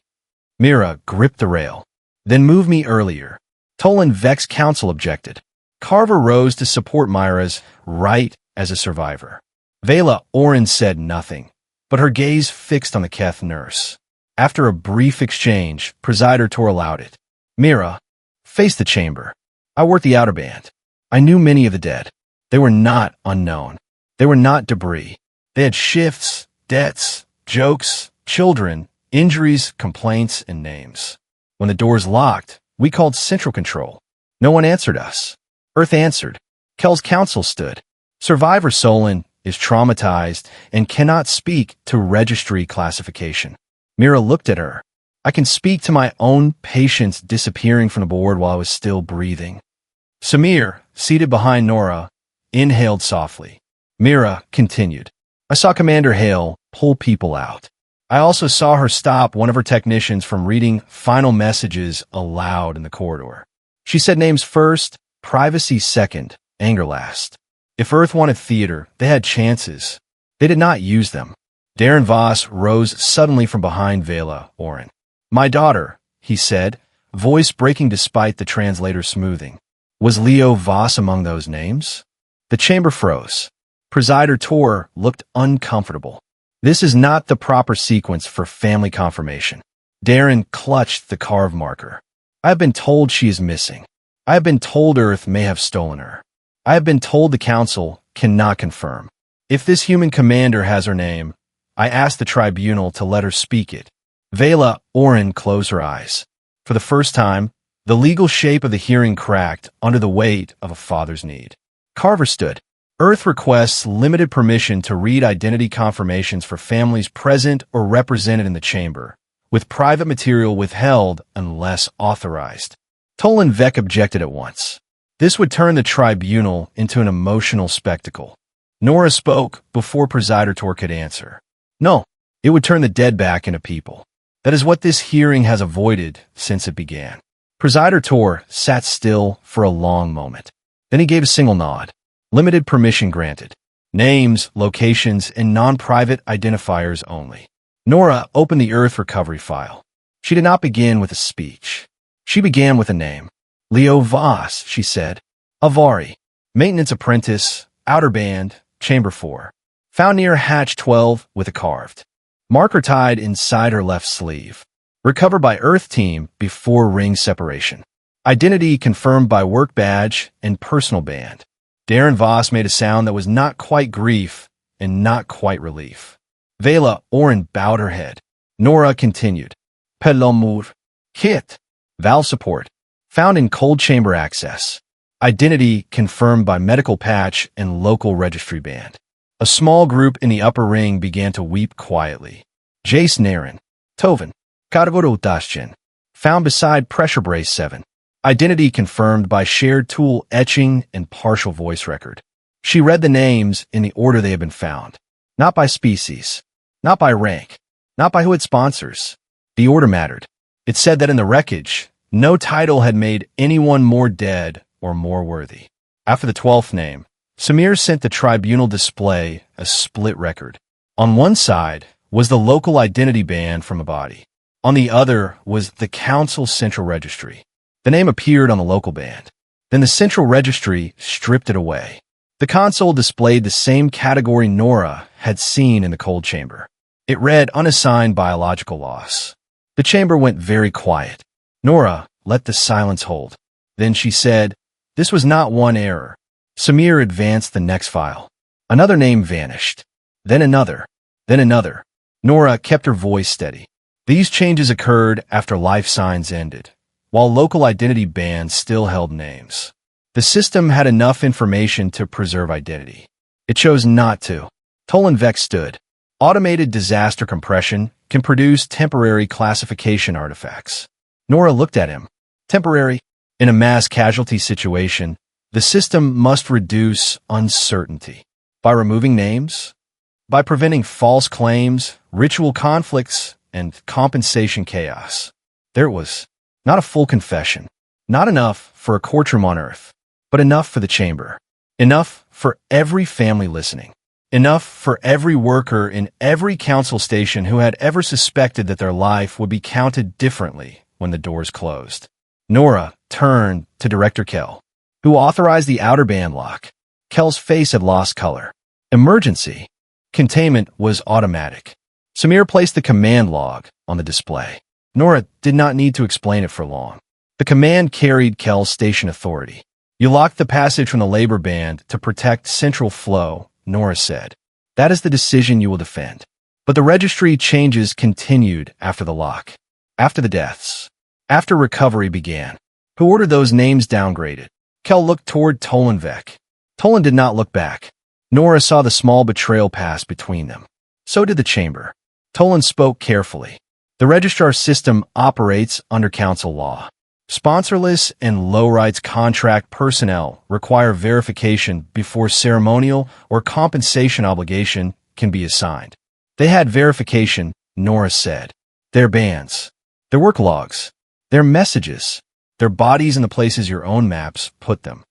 Mira gripped the rail. Then move me earlier. Tolenvek's counsel objected. Carver rose to support Myra's right as a survivor. Veyr-9 said nothing, but her gaze fixed on the Keth nurse. After a brief exchange, Presider Tor allowed it. Mira, face the chamber. I worked the outer band. I knew many of the dead. They were not unknown. They were not debris. They had shifts, debts, jokes, children, injuries, complaints, and names. When the doors locked, we called Central Control. No one answered us. Earth answered. Kell's counsel stood. Survivor Solin is traumatized and cannot speak to registry classification. Mira looked at her. I can speak to my own patients disappearing from the board while I was still breathing. Samir, seated behind Nora, inhaled softly. Mira continued. I saw Commander Hale pull people out. I also saw her stop one of her technicians from reading final messages aloud in the corridor. She said names first, privacy second, anger last. If Earth wanted theater, they had chances. They did not use them. Darren Voss rose suddenly from behind Veyr-9. My daughter, he said, voice breaking despite the translator's smoothing. Was Leo Voss among those names? The chamber froze. Presider Tor looked uncomfortable. This is not the proper sequence for family confirmation. Darren clutched the carve marker. I have been told she is missing. I have been told Earth may have stolen her. I have been told the Council cannot confirm. If this human commander has her name, I ask the tribunal to let her speak it. Veyr-9 closed her eyes. For the first time, the legal shape of the hearing cracked under the weight of a father's need. Carver stood. Earth requests limited permission to read identity confirmations for families present or represented in the chamber, with private material withheld unless authorized. Tolenvek objected at once. This would turn the tribunal into an emotional spectacle. Nora spoke before Presider Tor could answer. No, It would turn the dead back into people. That is what this hearing has avoided since it began. Presider Tor sat still for a long moment. Then he gave a single nod. Limited permission granted. Names, locations, and non-private identifiers only. Nora opened the Earth recovery file. She did not begin with a speech. She began with a name. Leo Voss, she said. Avari. Maintenance apprentice, outer band, chamber 4. Found near hatch 12 with a carved marker tied inside her left sleeve. Recovered by Earth team before ring separation. Identity confirmed by work badge and personal band. Darren Voss made a sound that was not quite grief and not quite relief. Veyr-9 bowed her head. Nora continued. Pelomur. Kit. Valve support. Found in cold chamber access. Identity confirmed by medical patch and local registry band. A small group in the upper ring began to weep quietly. Jace Naren. Tovan. Kadavoro Dashchin. Found beside pressure brace 7. Identity confirmed by shared tool etching and partial voice record. She read the names in the order they had been found. Not by species. Not by rank. Not by who it sponsors. The order mattered. It said that in the wreckage, no title had made anyone more dead or more worthy. After the 12th name, Samir sent the tribunal display a split record. On one side was the local identity band from a body. On the other was the council's central registry. The name appeared on the local band. Then the central registry stripped it away. The console displayed the same category Nora had seen in the cold chamber. It read unassigned biological loss. The chamber went very quiet. Nora let the silence hold. Then she said, "This was not one error." Samir advanced the next file. Another name vanished. Then another. Then another. Nora kept her voice steady. These changes occurred after life signs ended, while local identity bands still held names. The system had enough information to preserve identity. It chose not to. Tolenvek stood. Automated disaster compression can produce temporary classification artifacts. Nora looked at him. Temporary? In a mass casualty situation, the system must reduce uncertainty. By removing names? By preventing false claims, ritual conflicts, and compensation chaos. There it was. Not a full confession. Not enough for a courtroom on Earth, but enough for the chamber. Enough for every family listening. Enough for every worker in every council station who had ever suspected that their life would be counted differently when the doors closed. Nora turned to Director Kell, who authorized the outer band lock. Kell's face had lost color. Emergency. Containment was automatic. Samir placed the command log on the display. Nora did not need to explain it for long. The command carried Kell's station authority. You locked the passage from the labor band to protect central flow, Nora said. That is the decision you will defend. But the registry changes continued after the lock. After the deaths. After recovery began. Who ordered those names downgraded? Kell looked toward Tolenvek. Tolen did not look back. Nora saw the small betrayal pass between them. So did the chamber. Tolen spoke carefully. The registrar system operates under council law. Sponsorless and low-rights contract personnel require verification before ceremonial or compensation obligation can be assigned. They had verification, Nora said. Their bands, their work logs, their messages, their bodies in the places your own maps put them.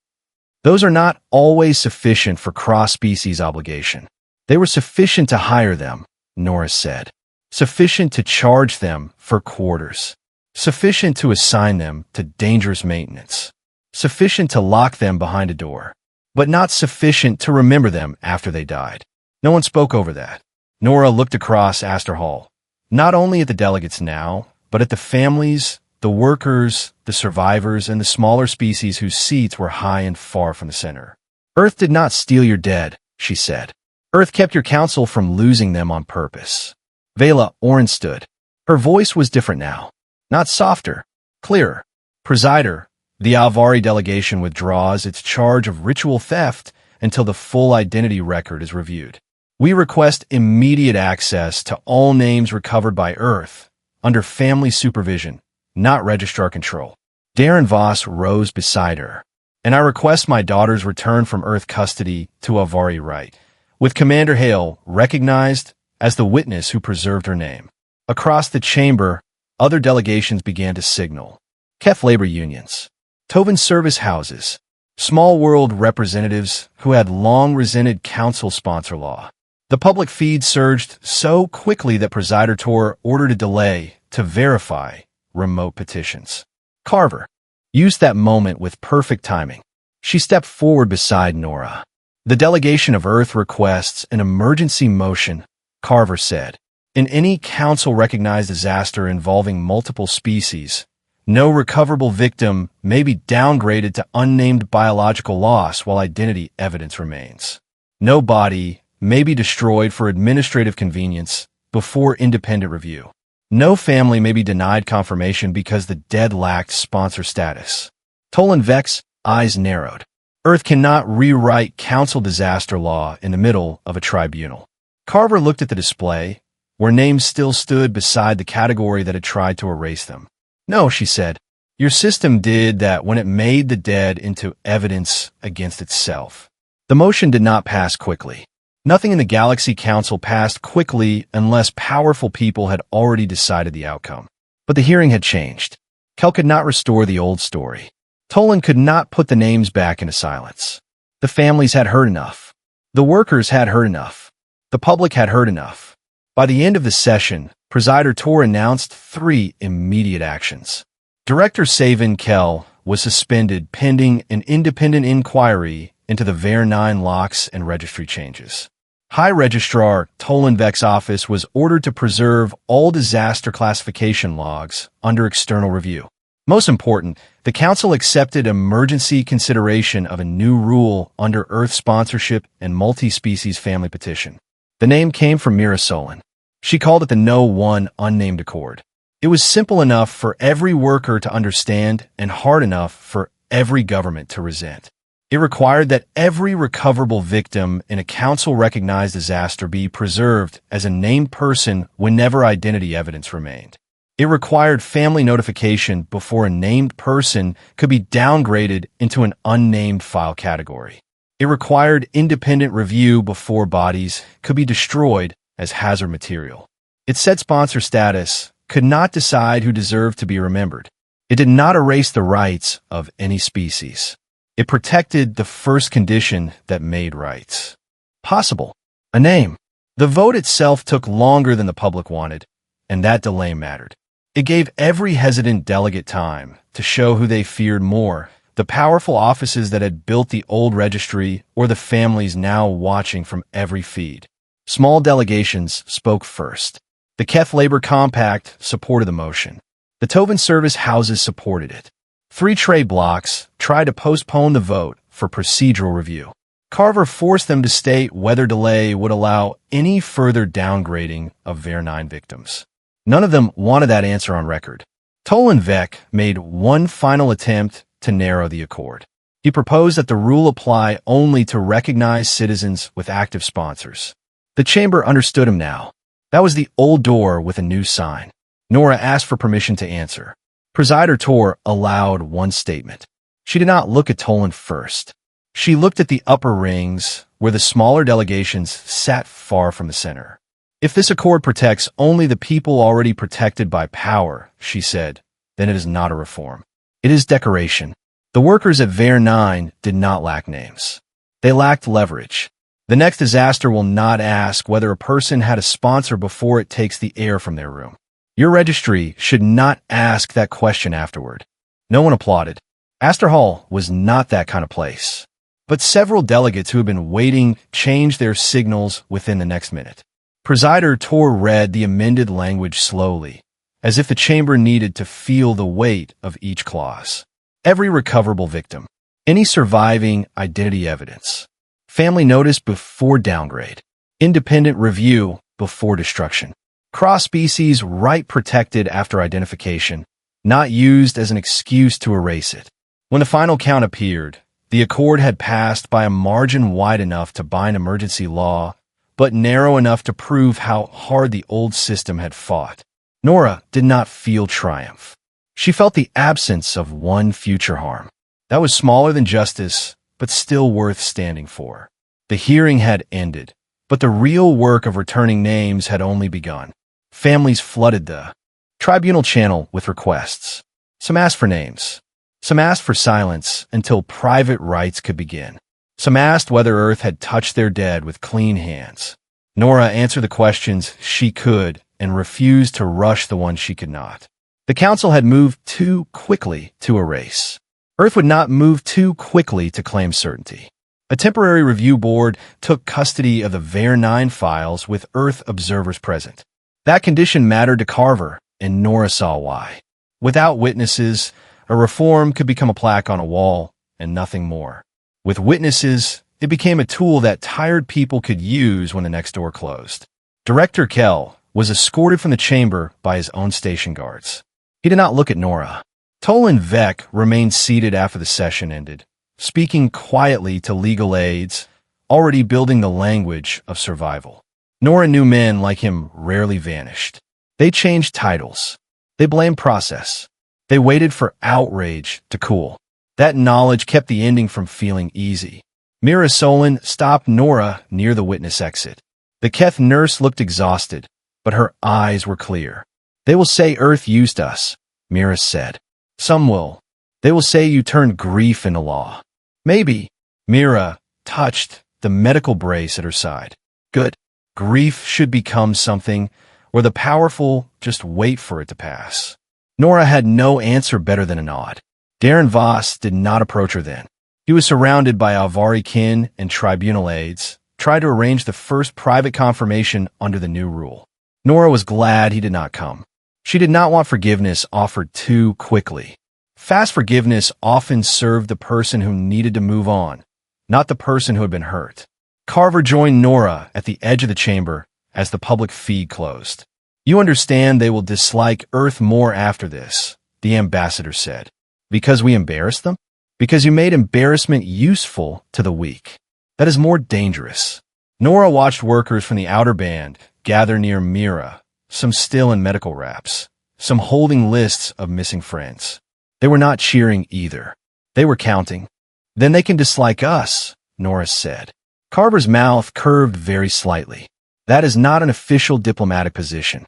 Those are not always sufficient for cross-species obligation. They were sufficient to hire them, Nora said. Sufficient to charge them for quarters. Sufficient to assign them to dangerous maintenance. Sufficient to lock them behind a door. But not sufficient to remember them after they died. No one spoke over that. Nora looked across Astor Hall. Not only at the delegates now, but at the families, the workers, the survivors, and the smaller species whose seats were high and far from the center. Earth did not steal your dead, she said. Earth kept your council from losing them on purpose. Veyr-9 stood. Her voice was different now. Not softer, clearer. Presider, the Avari delegation withdraws its charge of ritual theft until the full identity record is reviewed. We request immediate access to all names recovered by Earth under family supervision, not registrar control. Darren Voss rose beside her. And I request my daughter's return from Earth custody to Avari right, with Commander Hale recognized as the witness who preserved her name. Across the chamber, other delegations began to signal. KEF labor unions, Tovin service houses, small world representatives who had long resented council sponsor law. The public feed surged so quickly that Presider Tor ordered a delay to verify remote petitions. Carver used that moment with perfect timing. She stepped forward beside Nora. The delegation of Earth requests an emergency motion, Carver said. In any council-recognized disaster involving multiple species, no recoverable victim may be downgraded to unnamed biological loss while identity evidence remains. No body may be destroyed for administrative convenience before independent review. No family may be denied confirmation because the dead lacked sponsor status. Tolan Vek's eyes narrowed. Earth cannot rewrite council disaster law in the middle of a tribunal. Carver looked at the display, where names still stood beside the category that had tried to erase them. No, she said. Your system did that when it made the dead into evidence against itself. The motion did not pass quickly. Nothing in the Galaxy Council passed quickly unless powerful people had already decided the outcome. But the hearing had changed. Kel could not restore the old story. Tolan could not put the names back into silence. The families had heard enough. The workers had heard enough. The public had heard enough. By the end of the session, Presider Tor announced 3 immediate actions. Director Savin Kell was suspended pending an independent inquiry into the Veyr-9 locks and registry changes. High Registrar Tolan Vek's office was ordered to preserve all disaster classification logs under external review. Most important, the Council accepted emergency consideration of a new rule under Earth sponsorship and multi-species family petition. The name came from Mira Solon. She called it the No One Unnamed Accord. It was simple enough for every worker to understand and hard enough for every government to resent. It required that every recoverable victim in a council-recognized disaster be preserved as a named person whenever identity evidence remained. It required family notification before a named person could be downgraded into an unnamed file category. It required independent review before bodies could be destroyed as hazard material. It said sponsor status could not decide who deserved to be remembered. It did not erase the rights of any species. It protected the first condition that made rights possible: a name. The vote itself took longer than the public wanted, and that delay mattered. It gave every hesitant delegate time to show who they feared more: the powerful offices that had built the old registry or the families now watching from every feed. Small delegations spoke first. The KEF Labor Compact supported the motion. The Tovin service houses supported it. 3 trade blocks tried to postpone the vote for procedural review. Carver forced them to state whether delay would allow any further downgrading of Veyr-9 victims. None of them wanted that answer on record. Tolan Vek made one final attempt to narrow the accord. He proposed that the rule apply only to recognized citizens with active sponsors. The chamber understood him now. That was the old door with a new sign. Nora asked for permission to answer. Presider Tor allowed one statement. She did not look at Tolan first. She looked at the upper rings, where the smaller delegations sat far from the center. If this accord protects only the people already protected by power, she said, then it is not a reform. It is decoration. The workers at Veyr-9 did not lack names. They lacked leverage. The next disaster will not ask whether a person had a sponsor before it takes the air from their room. Your registry should not ask that question afterward. No one applauded. Astor Hall was not that kind of place. But several delegates who had been waiting changed their signals within the next minute. Presider Tor read the amended language slowly, as if the chamber needed to feel the weight of each clause. Every recoverable victim. Any surviving identity evidence. Family notice before downgrade. Independent review before destruction. Cross-species right protected after identification, not used as an excuse to erase it. When the final count appeared, the accord had passed by a margin wide enough to bind emergency law, but narrow enough to prove how hard the old system had fought. Nora did not feel triumph. She felt the absence of one future harm. That was smaller than justice, but still worth standing for. The hearing had ended, But the real work of returning names had only begun. Families flooded the tribunal channel with requests. Some asked for names. Some asked for silence until private rites could begin. Some asked whether Earth had touched their dead with clean hands. Nora answered the questions she could and refused to rush the ones she could not. The council had moved too quickly to erase. Earth would not move too quickly to claim certainty. A temporary review board took custody of the Veyr-9 files with Earth observers present. That condition mattered to Carver, and Nora saw why. Without witnesses, a reform could become a plaque on a wall, and nothing more. With witnesses, it became a tool that tired people could use when the next door closed. Director Kell was escorted from the chamber by his own station guards. He did not look at Nora. Toll and Vec remained seated after the session ended, speaking quietly to legal aides, already building the language of survival. Nora knew men like him rarely vanished. They changed titles. They blamed process. They waited for outrage to cool. That knowledge kept the ending from feeling easy. Mira Solon stopped Nora near the witness exit. The Keth nurse looked exhausted, but her eyes were clear. "They will say Earth used us," Mira said. "Some will. They will say you turned grief into law." "Maybe." Mira touched the medical brace at her side. "Good. Grief should become something where the powerful just wait for it to pass." Nora had no answer better than a nod. Darren Voss did not approach her then. He was surrounded by Alvari kin and tribunal aides, tried to arrange the first private confirmation under the new rule. Nora was glad he did not come. She did not want forgiveness offered too quickly. Fast forgiveness often served the person who needed to move on, not the person who had been hurt. Carver joined Nora at the edge of the chamber as the public feed closed. "You understand they will dislike Earth more after this," the ambassador said. "Because we embarrassed them? Because you made embarrassment useful to the weak. That is more dangerous." Nora watched workers from the outer band gather near Mira, some still in medical wraps, some holding lists of missing friends. They were not cheering either. They were counting. "Then they can dislike us," Nora said. Carver's mouth curved very slightly. "That is not an official diplomatic position.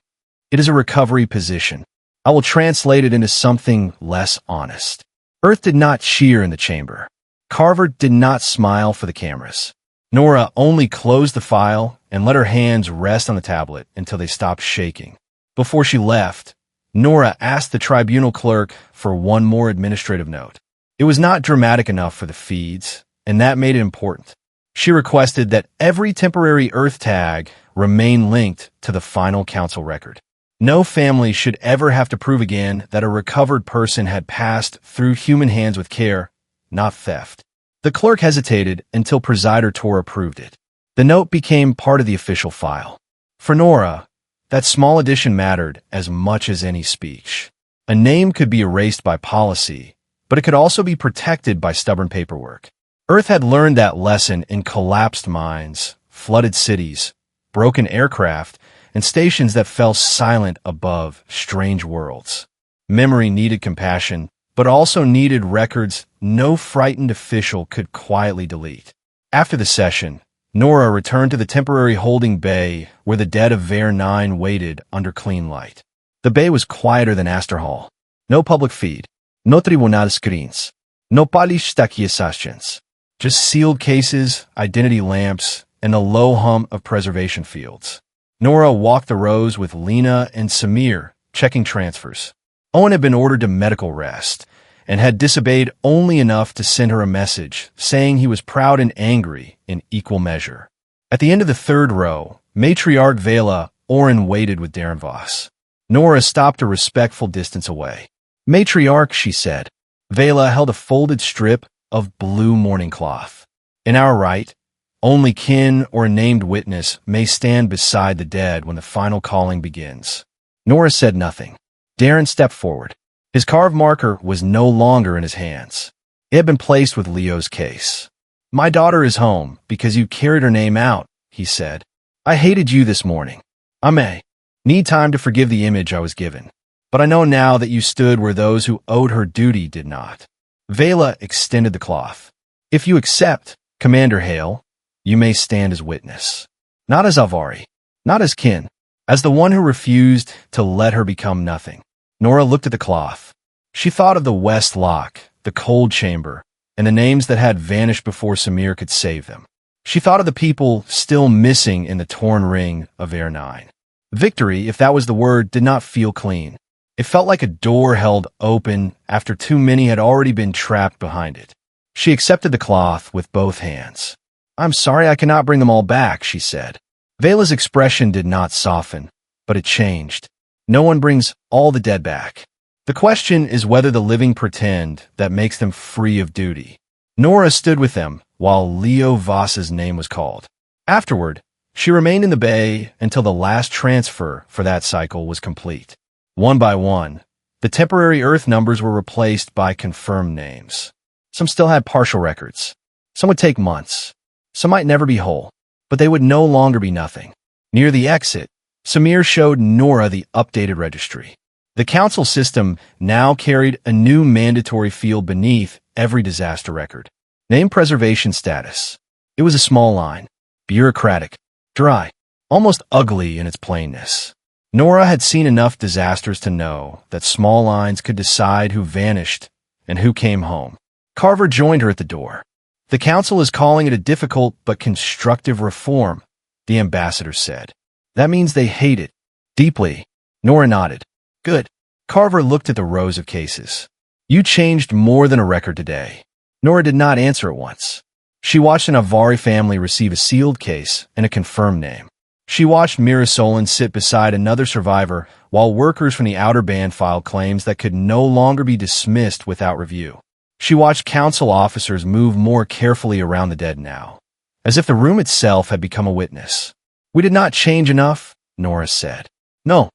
It is a recovery position. I will translate it into something less honest." Earth did not cheer in the chamber. Carver did not smile for the cameras. Nora only closed the file and let her hands rest on the tablet until they stopped shaking. Before she left, Nora asked the tribunal clerk for one more administrative note. It was not dramatic enough for the feeds, and that made it important. She requested that every temporary Earth tag remain linked to the final council record. No family should ever have to prove again that a recovered person had passed through human hands with care, not theft. The clerk hesitated until Presider Tor approved it. The note became part of the official file. For Nora, that small addition mattered as much as any speech. A name could be erased by policy, but it could also be protected by stubborn paperwork. Earth had learned that lesson in collapsed mines, flooded cities, broken aircraft, and stations that fell silent above strange worlds. Memory needed compassion, but also needed records no frightened official could quietly delete. After the session, Nora returned to the temporary holding bay where the dead of Veyr-9 waited under clean light. The bay was quieter than Astor Hall. No public feed. No tribunal screens. No polished accusations. Just sealed cases, identity lamps, and the low hum of preservation fields. Nora walked the rows with Lena and Samir, checking transfers. Owen had been ordered to medical rest and had disobeyed only enough to send her a message saying he was proud and angry in equal measure. At the end of the third row, Matriarch Vela Oren waited with Darren Voss. Nora stopped a respectful distance away. "Matriarch," she said. Vela held a folded strip of blue mourning cloth. "In our right, only kin or a named witness may stand beside the dead when the final calling begins." Nora said nothing. Darren stepped forward. His carved marker was no longer in his hands. It had been placed with Leo's case. "My daughter is home because you carried her name out," he said. "I hated you this morning. I may need time to forgive the image I was given, but I know now that you stood where those who owed her duty did not." Vela extended the cloth. "If you accept, Commander Hale, you may stand as witness." Not as Avari, not as kin, as the one who refused to let her become nothing. Nora looked at the cloth. She thought of the West Lock, the cold chamber, and the names that had vanished before Samir could save them. She thought of the people still missing in the torn ring of Veyr-9. Victory, if that was the word, did not feel clean. It felt like a door held open after too many had already been trapped behind it. She accepted the cloth with both hands. "I'm sorry I cannot bring them all back," she said. Vela's expression did not soften, but it changed. No one brings all the dead back. The question is whether the living pretend that makes them free of duty. Nora stood with them while Leo Voss's name was called. Afterward, she remained in the bay until the last transfer for that cycle was complete. One by one, the temporary Earth numbers were replaced by confirmed names. Some still had partial records. Some would take months. Some might never be whole, but they would no longer be nothing. Near the exit, Samir showed Nora the updated registry. The council system now carried a new mandatory field beneath every disaster record. Name preservation status. It was a small line, bureaucratic, dry, almost ugly in its plainness. Nora had seen enough disasters to know that small lines could decide who vanished and who came home. Carver joined her at the door. "The council is calling it a difficult but constructive reform," the ambassador said. "That means they hate it deeply." Nora nodded. "Good." Carver looked at the rows of cases. "You changed more than a record today." Nora did not answer at once. She watched an Avari family receive a sealed case and a confirmed name. She watched Mirasolan sit beside another survivor while workers from the outer band filed claims that could no longer be dismissed without review. She watched council officers move more carefully around the dead now, as if the room itself had become a witness. "We did not change enough," Nora said. "No,"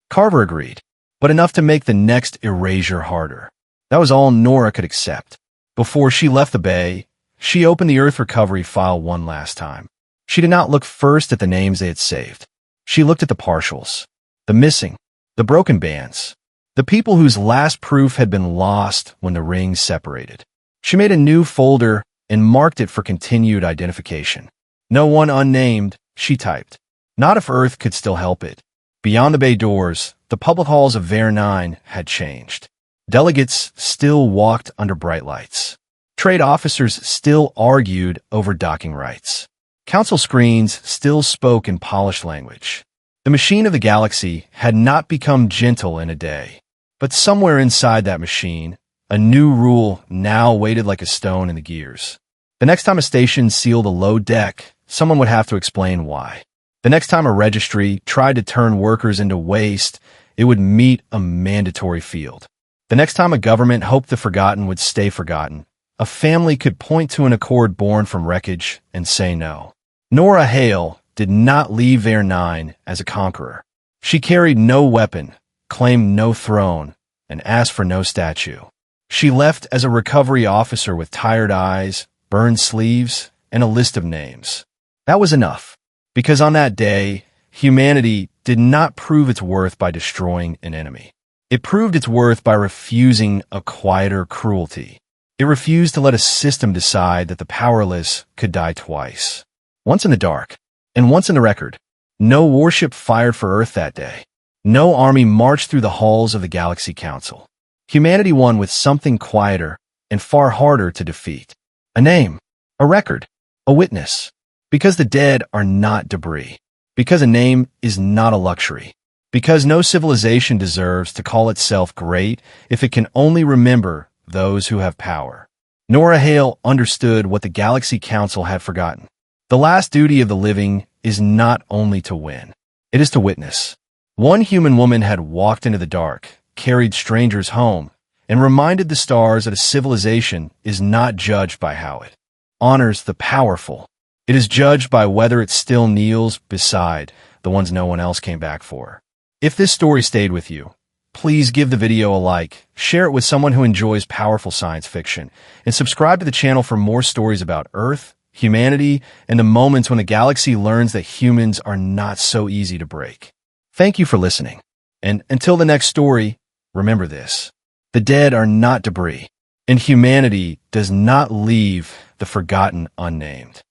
Carver agreed, "but enough to make the next erasure harder." That was all Nora could accept. Before she left the bay, she opened the Earth recovery file one last time. She did not look first at the names they had saved. She looked at the partials, the missing, the broken bands, the people whose last proof had been lost when the rings separated. She made a new folder and marked it for continued identification. "No one unnamed," she typed. Not if Earth could still help it. Beyond the bay doors, the public halls of Veyr-9 had changed. Delegates still walked under bright lights. Trade officers still argued over docking rights. Council screens still spoke in polished language. The machine of the galaxy had not become gentle in a day. But somewhere inside that machine, a new rule now waited like a stone in the gears. The next time a station sealed a low deck, someone would have to explain why. The next time a registry tried to turn workers into waste, it would meet a mandatory field. The next time a government hoped the forgotten would stay forgotten, a family could point to an accord born from wreckage and say no. Nora Hale did not leave Veyr-9 as a conqueror. She carried no weapon, claimed no throne, and asked for no statue. She left as a recovery officer with tired eyes, burned sleeves, and a list of names. That was enough, because on that day, humanity did not prove its worth by destroying an enemy. It proved its worth by refusing a quieter cruelty. It refused to let a system decide that the powerless could die twice. Once in the dark, and once in the record. No warship fired for Earth that day. No army marched through the halls of the Galaxy Council. Humanity won with something quieter and far harder to defeat. A name, a record, a witness. Because the dead are not debris. Because a name is not a luxury. Because no civilization deserves to call itself great if it can only remember those who have power. Nora Hale understood what the Galaxy Council had forgotten. The last duty of the living is not only to win, it is to witness. One human woman had walked into the dark, carried strangers home, and reminded the stars that a civilization is not judged by how it honors the powerful. It is judged by whether it still kneels beside the ones no one else came back for. If this story stayed with you, please give the video a like, share it with someone who enjoys powerful science fiction, and subscribe to the channel for more stories about Earth, humanity, and the moments when the galaxy learns that humans are not so easy to break. Thank you for listening. And until the next story, remember this. The dead are not debris, and humanity does not leave the forgotten unnamed.